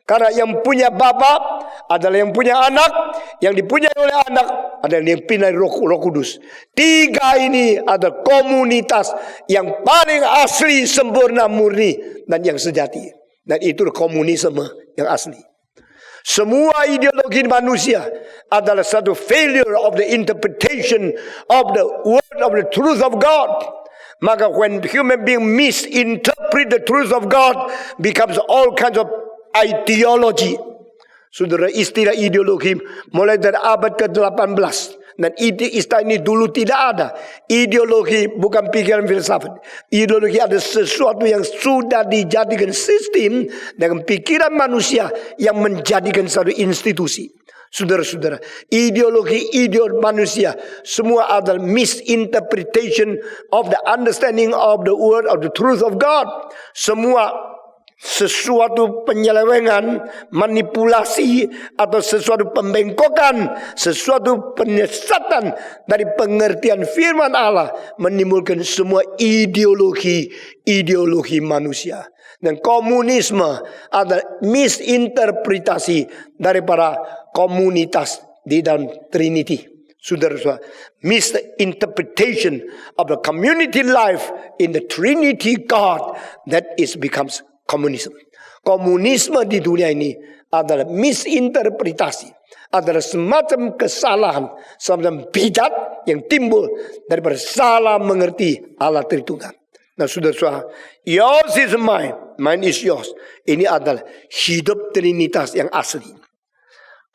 Karena yang punya Bapa adalah yang punya anak. Yang dipunyai oleh anak adalah yang punya Roh Kudus. 3 ini adalah komunitas yang paling asli, sempurna, murni, dan yang sejati. Dan itu komunisme yang asli. Semua ideologi manusia adalah satu failure of the interpretation of the word of the truth of God. Maka when human being misinterpret the truth of God, becomes all kinds of ideology. Saudara, istilah ideologi mulai dari abad ke-18. Dan istilah ini dulu tidak ada. Ideologi bukan pikiran filsafat. Ideologi ada sesuatu yang sudah dijadikan sistem dengan pikiran manusia yang menjadikan satu institusi. Saudara-saudara, ideologi manusia semua adalah misinterpretation of the understanding of the word of the truth of God. Semua sesuatu penyelewengan, manipulasi, atau sesuatu pembengkokan, sesuatu penyesatan dari pengertian firman Allah menimbulkan semua ideologi manusia. Dan komunisme adalah misinterpretasi daripada komunitas di dalam Trinity. Saudara-saudara, misinterpretation of the community life in the Trinity God that becomes komunisme. Komunisme di dunia ini adalah misinterpretasi, adalah semacam kesalahan, semacam bidat yang timbul daripada salah mengerti Allah Tritunggal. Nah, saudara-saudara, yours is mine, mine is yours. Ini adalah hidup Trinitas yang asli.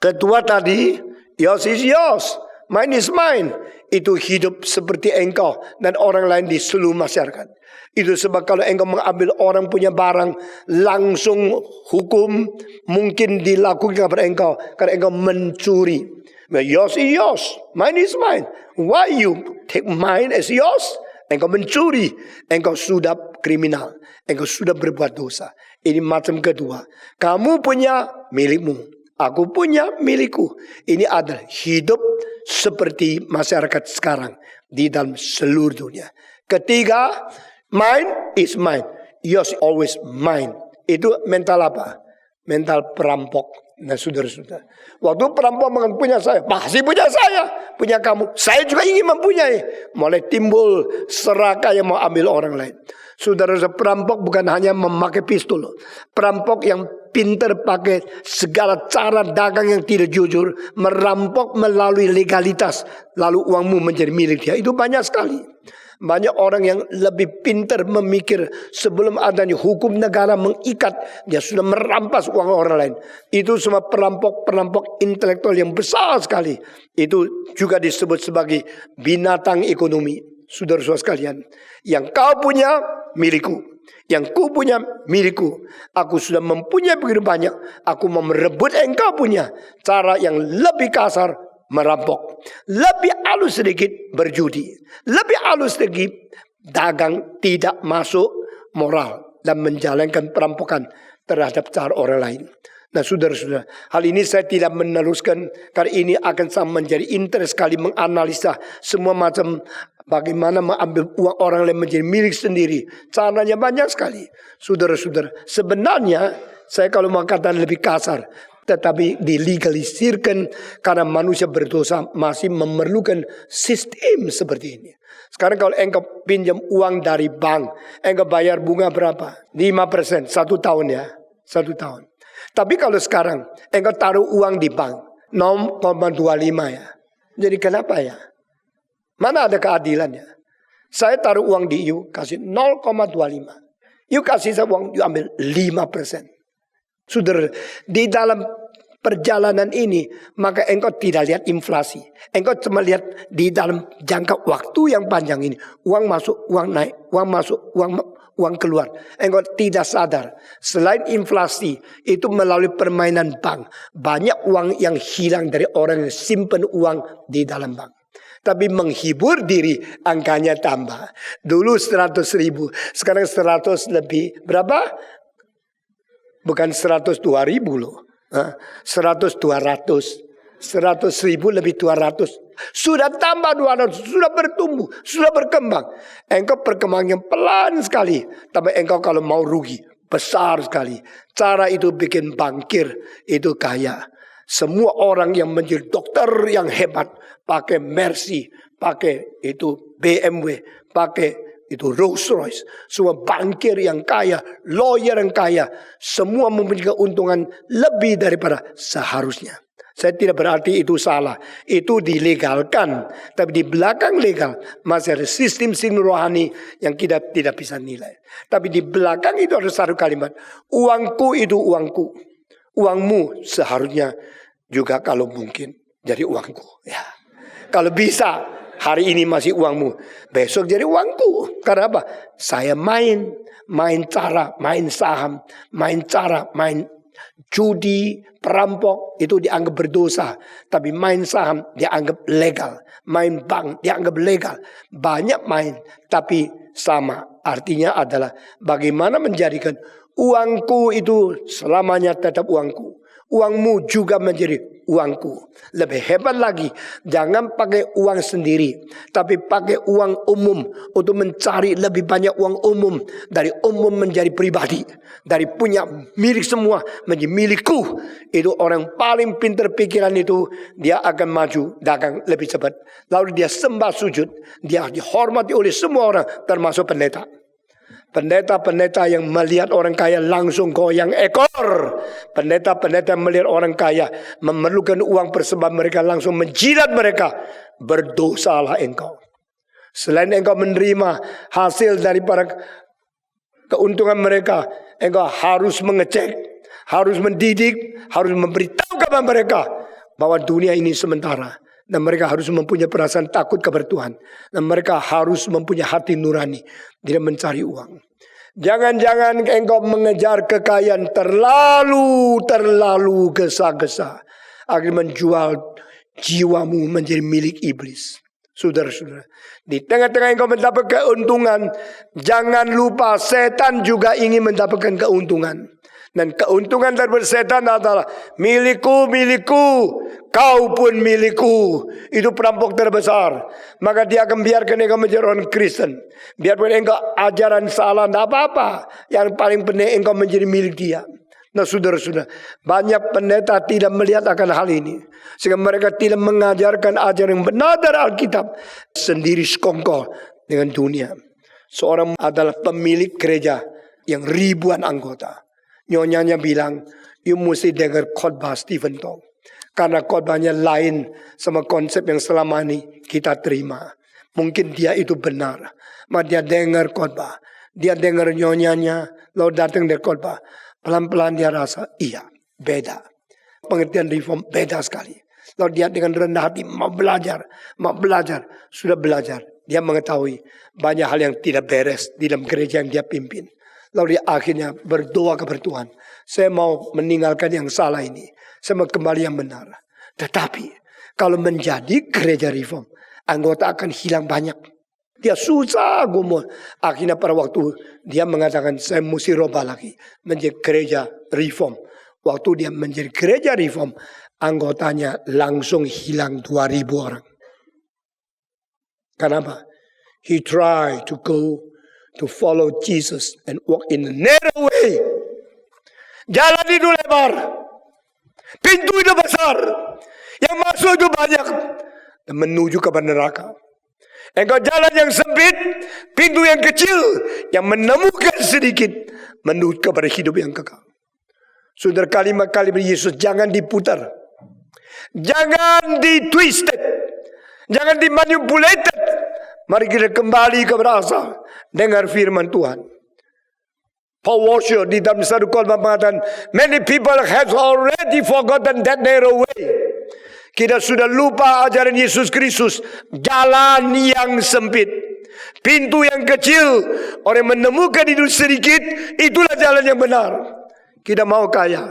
Kedua tadi, yours is yours, mine is mine. Itu hidup seperti engkau dan orang lain di seluruh masyarakat. Itu sebab kalau engkau mengambil orang punya barang, langsung hukum mungkin dilakukan kepada engkau karena engkau mencuri. Yours is yours, mine is mine. Why you take mine as yours? Engkau mencuri, engkau sudah kriminal, engkau sudah berbuat dosa. Ini macam kedua. Kamu punya milikmu, aku punya milikku. Ini adalah hidup seperti masyarakat sekarang di dalam seluruh dunia. Ketiga, mine is mine, yours always mine. Itu mental apa? Mental perampok. Nah, saudara-saudara, waktu perampok punya saya, pasti punya saya, punya kamu, saya juga ingin mempunyai. Mulai timbul serakah yang mau ambil orang lain. Saudara-saudara, perampok bukan hanya memakai pistol. Perampok yang pintar pakai segala cara dagang yang tidak jujur, merampok melalui legalitas, lalu uangmu menjadi milik dia. Itu banyak sekali. Banyak orang yang lebih pintar memikir sebelum adanya hukum negara mengikat, dia sudah merampas uang orang lain. Itu semua perampok intelektual yang besar sekali. Itu juga disebut sebagai binatang ekonomi. Saudara-saudara sekalian, yang kau punya milikku, yang ku punya milikku. Aku sudah mempunyai begitu banyak, aku mau merebut engkau punya. Cara yang lebih kasar, merampok. Lebih halus sedikit, berjudi. Lebih halus sedikit, dagang tidak masuk moral dan menjalankan perampokan terhadap cara orang lain. Nah, saudara-saudara, hal ini saya tidak meneruskan karena ini akan sama menjadi interest sekali menganalisa semua macam bagaimana mengambil uang orang lain menjadi milik sendiri. Caranya banyak sekali. Saudara-saudara, sebenarnya saya kalau mau katakan lebih kasar, tetapi dilegalisirkan karena manusia berdosa masih memerlukan sistem seperti ini. Sekarang kalau engkau pinjam uang dari bank, engkau bayar bunga berapa? 5%, 1 tahun ya. 1 tahun. Tapi kalau sekarang engkau taruh uang di bank 0,25 ya. Jadi kenapa ya? Mana ada keadilannya? Saya taruh uang di you, kasih 0,25. You kasih saya uang, you ambil 5%. Saudara, di dalam perjalanan ini, maka engkau tidak lihat inflasi. Engkau cuma lihat di dalam jangka waktu yang panjang ini. Uang masuk, uang naik, uang masuk, uang keluar. Engkau tidak sadar. Selain inflasi, itu melalui permainan bank. Banyak uang yang hilang dari orang yang simpan uang di dalam bank. Tapi menghibur diri, angkanya tambah. Dulu 100.000, sekarang 100 lebih. Berapa? Bukan 102.000 loh. 100, 200. 100.000 lebih 200. Sudah tambah 200. Sudah bertumbuh. Sudah berkembang. Engkau perkembangan pelan sekali. Tapi engkau kalau mau rugi, besar sekali. Cara itu bikin bankir itu kaya. Semua orang yang menjadi dokter yang hebat, pakai Mercy, pakai itu BMW, pakai itu Rolls Royce. Semua bankir yang kaya, lawyer yang kaya, semua mempunyai keuntungan lebih daripada seharusnya. Saya tidak berarti itu salah. Itu dilegalkan. Tapi di belakang legal masih ada sistem rohani yang kita tidak bisa nilai. Tapi di belakang itu ada satu kalimat. Uangku itu uangku. Uangmu seharusnya juga kalau mungkin jadi uangku. Ya. Kalau bisa hari ini masih uangmu. Besok jadi uangku. Karena apa? Saya main cara, main saham, main cara, main judi, perampok itu dianggap berdosa. Tapi main saham dianggap legal. Main bank dianggap legal. Banyak main tapi sama. Artinya adalah bagaimana menjadikan uangku itu selamanya tetap uangku. Uangmu juga menjadi uangku. Lebih hebat lagi, jangan pakai uang sendiri, tapi pakai uang umum untuk mencari lebih banyak uang umum. Dari umum menjadi pribadi, dari punya milik semua menjadi milikku. Itu orang paling pintar pikiran itu, dia akan maju dagang lebih cepat. Lalu dia sembah sujud, dia dihormati oleh semua orang termasuk pendeta. Pendeta-pendeta yang melihat orang kaya langsung goyang ekor. Pendeta-pendeta yang melihat orang kaya memerlukan uang persembahan mereka langsung menjilat mereka. Berdosalah engkau. Selain engkau menerima hasil daripada keuntungan mereka, engkau harus mengecek, harus mendidik, harus memberitahu kepada mereka bahwa dunia ini sementara. Dan mereka harus mempunyai perasaan takut kepada Tuhan. Dan mereka harus mempunyai hati nurani. Tidak mencari uang. Jangan-jangan engkau mengejar kekayaan terlalu gesa-gesa. Akhirnya menjual jiwamu menjadi milik iblis. Saudara-saudara. Di tengah-tengah engkau mendapat keuntungan. Jangan lupa setan juga ingin mendapatkan keuntungan. Dan keuntungan dari setan adalah milikku, kau pun milikku. Itu perampok terbesar. Maka dia akan biarkan engkau menjadi orang Kristen. Biarpun engkau ajaran salah, tidak apa-apa. Yang paling penting engkau menjadi milik dia. Nah saudara-saudara, banyak pendeta tidak melihat akan hal ini. Sehingga mereka tidak mengajarkan ajaran yang benar dari Alkitab. Sendiri sekongkol dengan dunia. Seorang adalah pemilik gereja yang ribuan anggota. Nyonyanya bilang, you mesti dengar khotbah Stephen Tong. Karena khotbahnya lain sama konsep yang selama ini kita terima. Mungkin dia itu benar. Maka dia dengar khotbah. Dia dengar nyonyanya. Lalu datang dari khotbah. Pelan-pelan dia rasa, iya, beda. Pengertian reform beda sekali. Lalu dia dengan rendah hati mau belajar. Sudah belajar. Dia mengetahui banyak hal yang tidak beres di dalam gereja yang dia pimpin. Lalu dia akhirnya berdoa kepada Tuhan. Saya mau meninggalkan yang salah ini. Saya mau kembali yang benar. Tetapi kalau menjadi gereja reform, anggota akan hilang banyak. Dia susah gumul. Akhirnya pada waktu dia mengatakan saya mesti robah lagi. Menjadi gereja reform. Waktu dia menjadi gereja reform, anggotanya langsung hilang 2.000 orang. Kenapa? He tried to go to follow Jesus and walk in the narrow way. Jalan itu lebar. Pintu itu besar. Yang masuk itu banyak. Dan menuju ke neraka. Engkau jalan yang sempit. Pintu yang kecil. Yang menemukan sedikit. Menuju kepada hidup yang kekal. Saudara, kalimat-kalimat Yesus jangan diputar. Jangan ditwisted. Jangan dimanipulated. Mari kita kembali kepada asal. Dengar firman Tuhan. Paul Washer di dalam satu khotbah mengatakan, many people have already forgotten that narrow way. Kita sudah lupa ajaran Yesus Kristus. Jalan yang sempit. Pintu yang kecil. Orang menemukan itu sedikit. Itulah jalan yang benar. Kita mau kaya.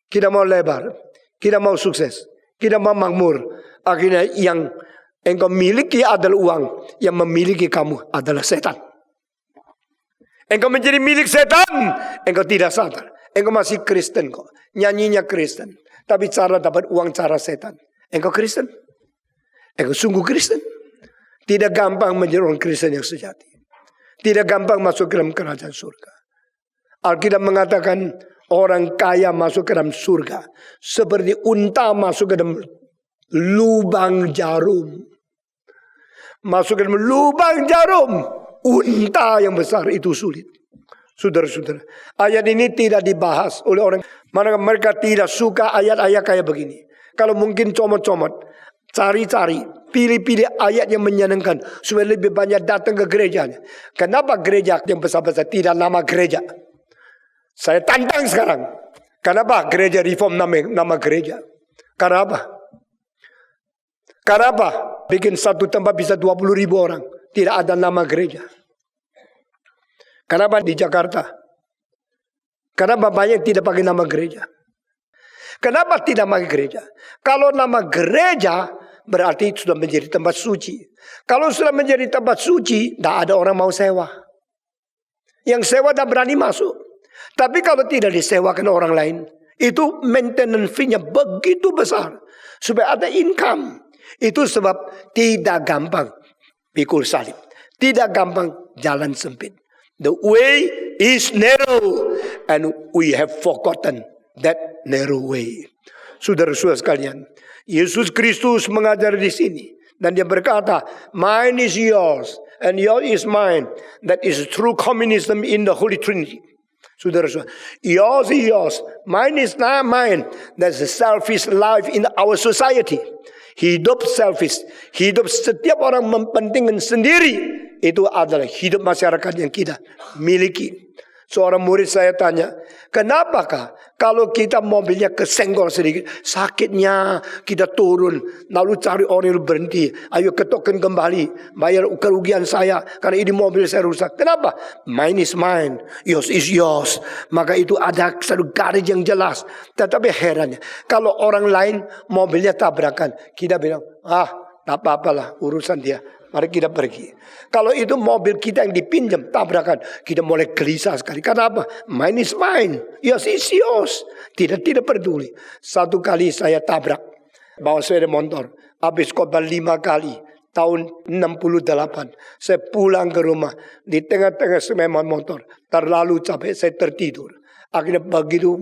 Kita mau lebar. Kita mau sukses. Kita mau makmur. Akhirnya yang engkau miliki adalah uang. Yang memiliki kamu adalah setan. Engkau menjadi milik setan. Engkau tidak sadar. Engkau masih Kristen kok. Nyanyinya Kristen. Tapi cara dapat uang cara setan. Engkau Kristen? Engkau sungguh Kristen? Tidak gampang menjadi orang Kristen yang sejati. Tidak gampang masuk ke dalam kerajaan surga. Alkitab mengatakan orang kaya masuk ke dalam surga. Seperti unta masuk ke dalam lubang jarum. Masuk ke dalam lubang jarum. Unta yang besar itu sulit. Saudara-saudara, ayat ini tidak dibahas oleh orang. Mereka tidak suka ayat-ayat kayak begini. Kalau mungkin comot-comot, cari-cari, pilih-pilih ayat yang menyenangkan supaya lebih banyak datang ke gerejanya. Kenapa gereja yang besar-besar tidak nama gereja? Saya tantang sekarang. Kenapa gereja reform nama gereja? Karena apa? Karena apa? Bikin satu tempat bisa 20.000 orang. Tidak ada nama gereja. Kenapa di Jakarta? Kenapa banyak tidak pakai nama gereja? Kenapa tidak pakai gereja? Kalau nama gereja berarti sudah menjadi tempat suci. Kalau sudah menjadi tempat suci, tidak ada orang mau sewa. Yang sewa tidak berani masuk. Tapi kalau tidak disewakan orang lain, itu maintenance fee-nya begitu besar. Supaya ada income. Itu sebab tidak gampang pikul salib. Tidak gampang jalan sempit. The way is narrow. And we have forgotten that narrow way. Saudara-saudara sekalian, Yesus Kristus mengajar di sini. Dan dia berkata, mine is yours and yours is mine. That is true communism in the Holy Trinity. Saudara-saudara, yours is yours, mine is not mine. That's a selfish life in our society. Hidup selfish, hidup setiap orang mempentingkan sendiri. Itu adalah hidup masyarakat yang kita miliki. Seorang murid saya tanya, kenapakah kalau kita mobilnya kesenggol sedikit, sakitnya kita turun, lalu cari orang yang berhenti, ayo ketokkan kembali, bayar kerugian saya, karena ini mobil saya rusak. Kenapa? Mine is mine, yours is yours. Maka itu ada satu garis yang jelas. Tetapi herannya, kalau orang lain mobilnya tabrakan, kita bilang, tak apa-apalah urusan dia. Mari kita pergi. Kalau itu mobil kita yang dipinjam, tabrakan, kita mulai gelisah sekali. Karena apa? Mine is mine, yours is yours. Tidak peduli. Satu kali saya tabrak, bawa sepeda motor. Habis khotbah 5 kali. Tahun 68. Saya pulang ke rumah. Di tengah-tengah sepeda motor. Terlalu capek, saya tertidur. Akhirnya begitu,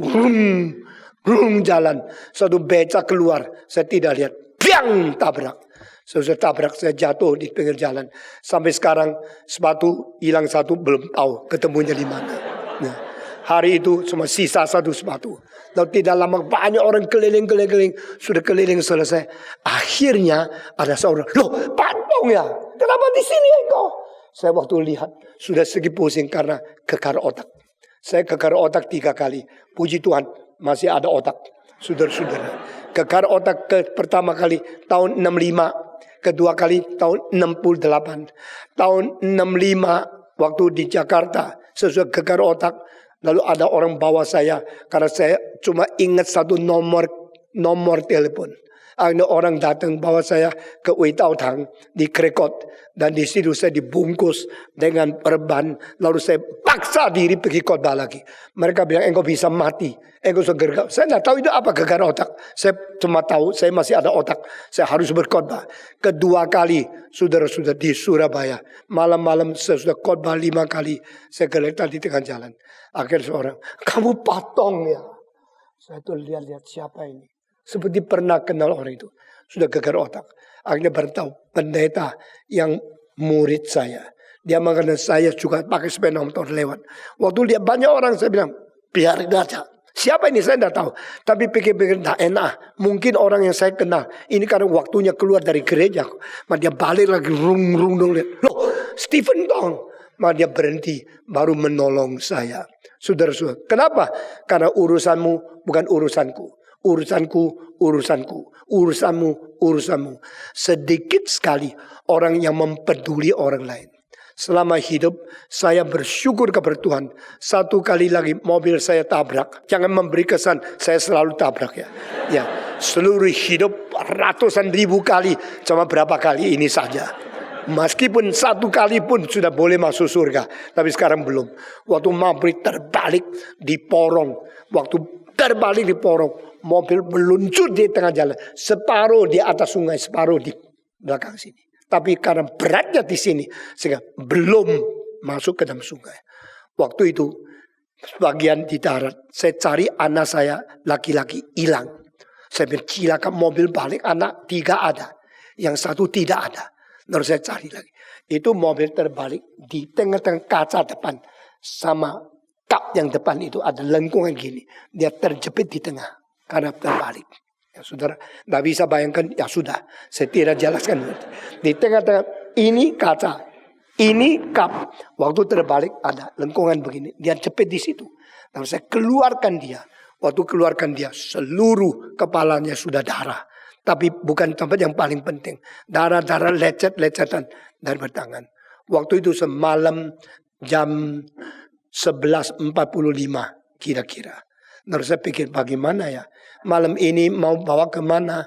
jalan. Satu becak keluar, saya tidak lihat. Piang, tabrak. Saya tabrak, saya jatuh di pinggir jalan. Sampai sekarang sepatu hilang satu, belum tahu ketemunya di mana. Nah, hari itu cuma sisa satu sepatu. Lalu tidak lama banyak orang keliling. Sudah keliling selesai. Akhirnya ada seorang, loh Patong ya? Kenapa di sini engkau? Saya waktu lihat sudah segi pusing karena kekar otak. Saya kekar otak 3 kali. Puji Tuhan masih ada otak. Saudara-saudara. Kekar otak pertama kali tahun 65. Kedua kali tahun 68. Tahun 65 waktu di Jakarta. Sesuai kekar otak. Lalu ada orang bawa saya. Karena saya cuma ingat satu nomor telepon. Ada orang datang bawa saya ke Weitautang di Krekot. Dan di situ saya dibungkus dengan perban. Lalu saya paksa diri pergi khotbah lagi. Mereka bilang engkau bisa mati. Engkau segera. Saya tidak tahu itu apa gegar otak. Saya cuma tahu saya masih ada otak. Saya harus berkhotbah. Kedua kali saudara-saudara di Surabaya. Malam-malam saya sudah khotbah 5 kali. Saya geletak di tengah jalan. Akhirnya seorang, kamu Patong ya? Saya tuh lihat-lihat siapa ini. Seperti pernah kenal orang itu. Sudah gegar otak. Akhirnya bertahu pendeta yang murid saya. Dia mengatakan saya juga pakai sepeda motor lewat. Waktu lihat banyak orang saya bilang, biarin aja. Siapa ini saya tidak tahu. Tapi pikir-pikir tidak enak. Mungkin orang yang saya kenal. Ini karena waktunya keluar dari gereja. Maka dia balik lagi rung. Loh Stephen Tong. Maka dia berhenti baru menolong saya. Saudara-saudara. Kenapa? Karena urusanmu bukan urusanku. Urusanku. Urusanmu. Sedikit sekali orang yang mempeduli orang lain. Selama hidup saya bersyukur kepada Tuhan. 1 kali lagi mobil saya tabrak. Jangan memberi kesan saya selalu tabrak ya. Ya, seluruh hidup ratusan ribu kali. Cuma berapa kali ini saja. Meskipun 1 kali pun sudah boleh masuk surga. Tapi sekarang belum. Waktu mobil terbalik di porong. Mobil meluncur di tengah jalan. Separuh di atas sungai, separuh di belakang sini. Tapi karena beratnya di sini, sehingga belum masuk ke dalam sungai. Waktu itu, sebagian di darat, saya cari anak saya laki-laki hilang. Saya bercilakan mobil balik, anak 3 ada. Yang 1 tidak ada. Lalu saya cari lagi. Itu mobil terbalik di tengah-tengah kaca depan. Sama kap yang depan itu ada lengkungan gini. Dia terjepit di tengah. Karena terbalik. Ya, saudara, tidak bisa bayangkan, ya sudah, saya tidak jelaskan. Di tengah-tengah ini kaca, ini kap. Waktu terbalik ada lengkungan begini, dia cepet di situ. Lalu saya keluarkan dia. Waktu keluarkan dia, seluruh kepalanya sudah darah. Tapi bukan tempat yang paling penting. Darah-darah lecet-lecetan dari bertangan. Waktu itu semalam jam 11.45 kira-kira. Lalu saya pikir bagaimana ya. Malam ini mau bawa kemana?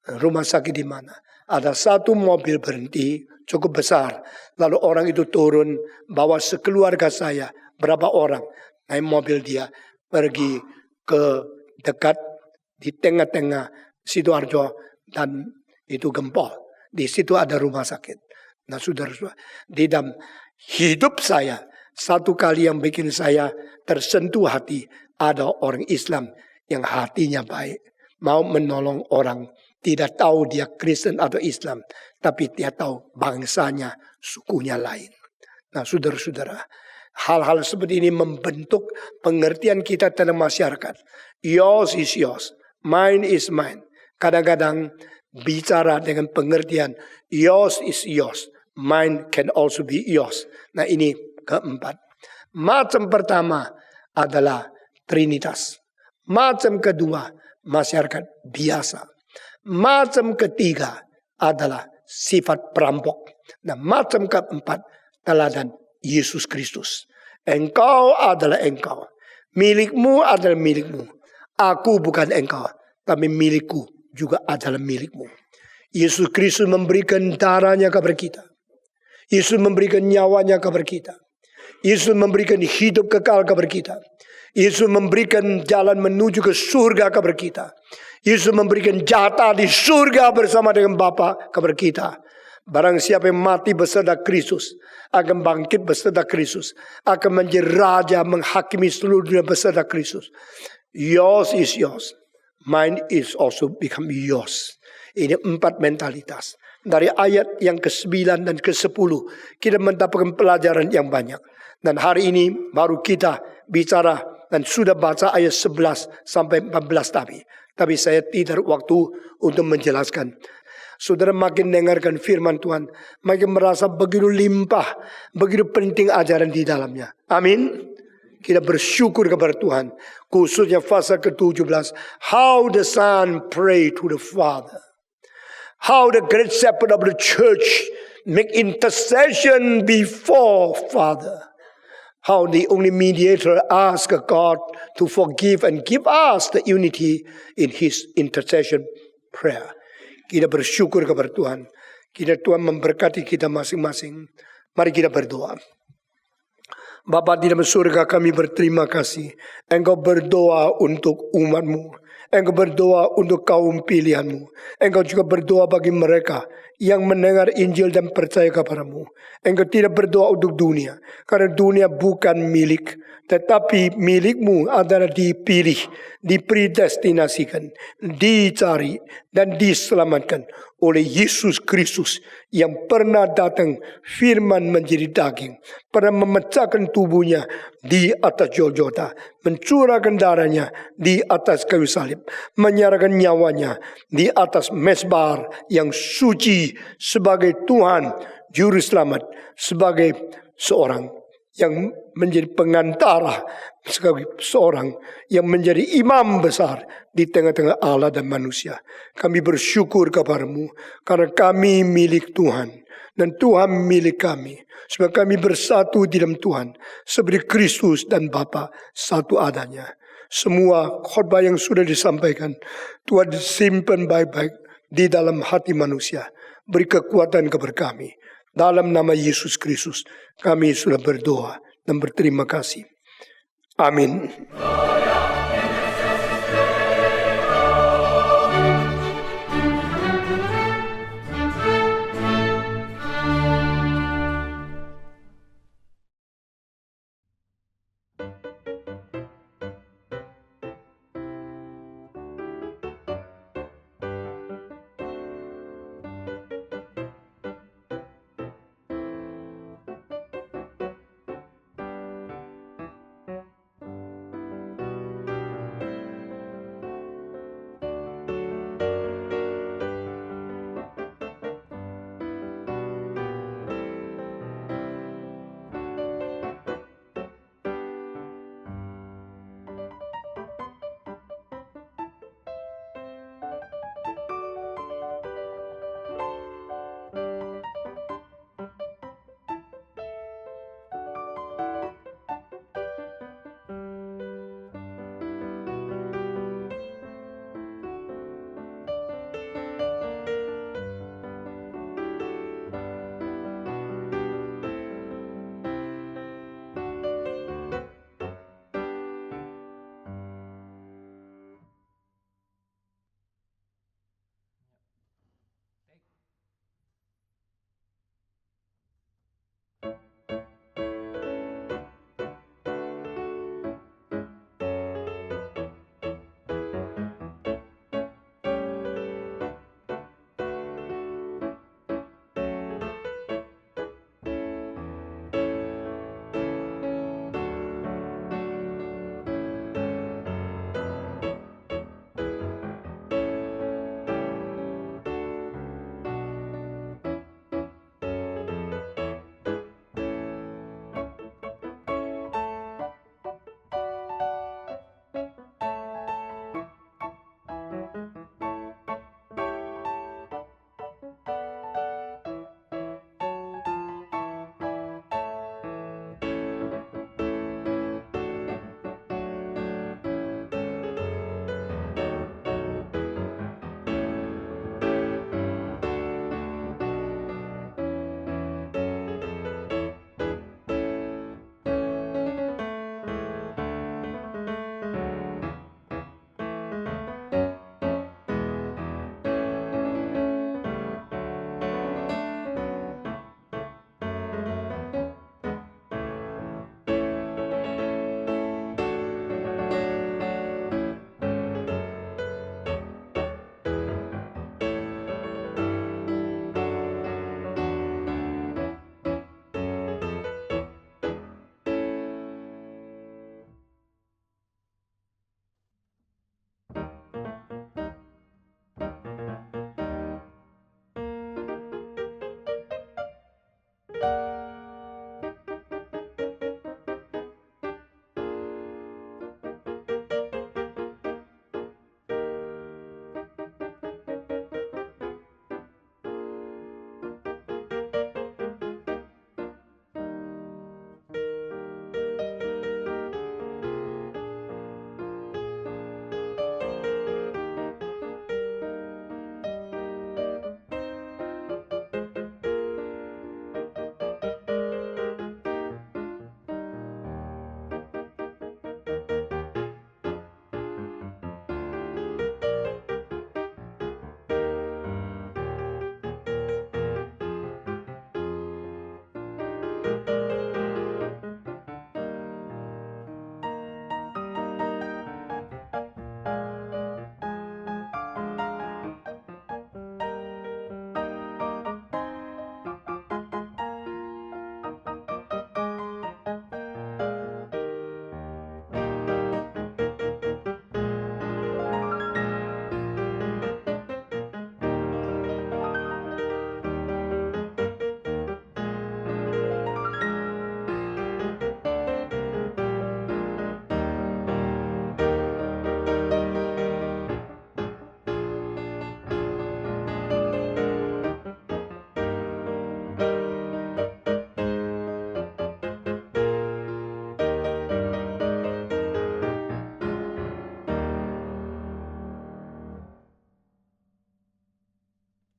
Rumah sakit di mana? Ada satu mobil berhenti cukup besar. Lalu orang itu turun bawa sekeluarga saya. Berapa orang? Naik mobil dia pergi ke dekat di tengah-tengah Sidoarjo dan itu Gempol. Di situ ada rumah sakit. Nah saudara-saudara, di dalam hidup saya, satu kali yang bikin saya tersentuh hati, ada orang Islam yang hatinya baik. Mau menolong orang, tidak tahu dia Kristen atau Islam, tapi dia tahu bangsanya, sukunya lain. Nah saudara-saudara, hal-hal seperti ini membentuk pengertian kita dalam masyarakat. Yours is yours, mine is mine. Kadang-kadang bicara dengan pengertian yours is yours, mine can also be yours. Nah ini keempat. Macam pertama adalah Trinitas. Macam kedua masyarakat biasa. Macam ketiga adalah sifat perampok. Dan macam keempat teladan Yesus Kristus. Engkau adalah engkau. Milikmu adalah milikmu. Aku bukan engkau, tapi milikku juga adalah milikmu. Yesus Kristus memberikan darahnya kepada kita. Yesus memberikan nyawanya kepada kita. Yesus memberikan hidup kekal kepada kita. Yesus memberikan jalan menuju ke surga kepada kita. Yesus memberikan jatah di surga bersama dengan Bapa kepada kita. Barang siapa yang mati beserta Kristus akan bangkit beserta Kristus, akan menjadi raja menghakimi seluruh dunia beserta Kristus. Yours is yours, mine is also become yours. Ini 4 mentalitas. Dari ayat yang ke-9 dan ke-10 kita mendapatkan pelajaran yang banyak. Dan hari ini baru kita bicara dan sudah baca ayat 11 sampai 14 tadi. Tapi saya tidak waktu untuk menjelaskan. Saudara makin dengarkan firman Tuhan, makin merasa begitu limpah, begitu penting ajaran di dalamnya. Amin. Kita bersyukur kepada Tuhan. Khususnya pasal ke-17. How the Son prayed to the Father. How the great shepherd of the church make intercession before Father. How the only mediator asked God to forgive and give us the unity in His intercession prayer. Kita bersyukur kepada Tuhan. Tuhan memberkati kita masing-masing. Mari kita berdoa. Bapa di dalam surga, kami berterima kasih. Engkau berdoa untuk umat-Mu. Engkau berdoa untuk kaum pilihan-Mu. Engkau juga berdoa bagi mereka yang mendengar Injil dan percaya kepada-Mu. Engkau tidak berdoa untuk dunia, karena dunia bukan milik, tetapi milik-Mu adalah dipilih, dipredestinasikan, dicari dan diselamatkan oleh Yesus Kristus yang pernah datang firman menjadi daging, pernah memecahkan tubuhnya di atas Golgota, mencurahkan darahnya di atas kayu salib, menyerahkan nyawanya di atas mezbah yang suci sebagai Tuhan Juru Selamat, sebagai seorang yang menjadi pengantara, sebagai seorang yang menjadi imam besar di tengah-tengah Allah dan manusia. Kami bersyukur kepada-Mu karena kami milik Tuhan dan Tuhan milik kami. Sebab kami bersatu di dalam Tuhan seperti Kristus dan Bapa satu adanya. Semua khotbah yang sudah disampaikan Tuhan disimpan baik-baik di dalam hati manusia. Beri kekuatan kepada kami. Dalam nama Yesus Kristus kami sudah berdoa dan berterima kasih. Amin.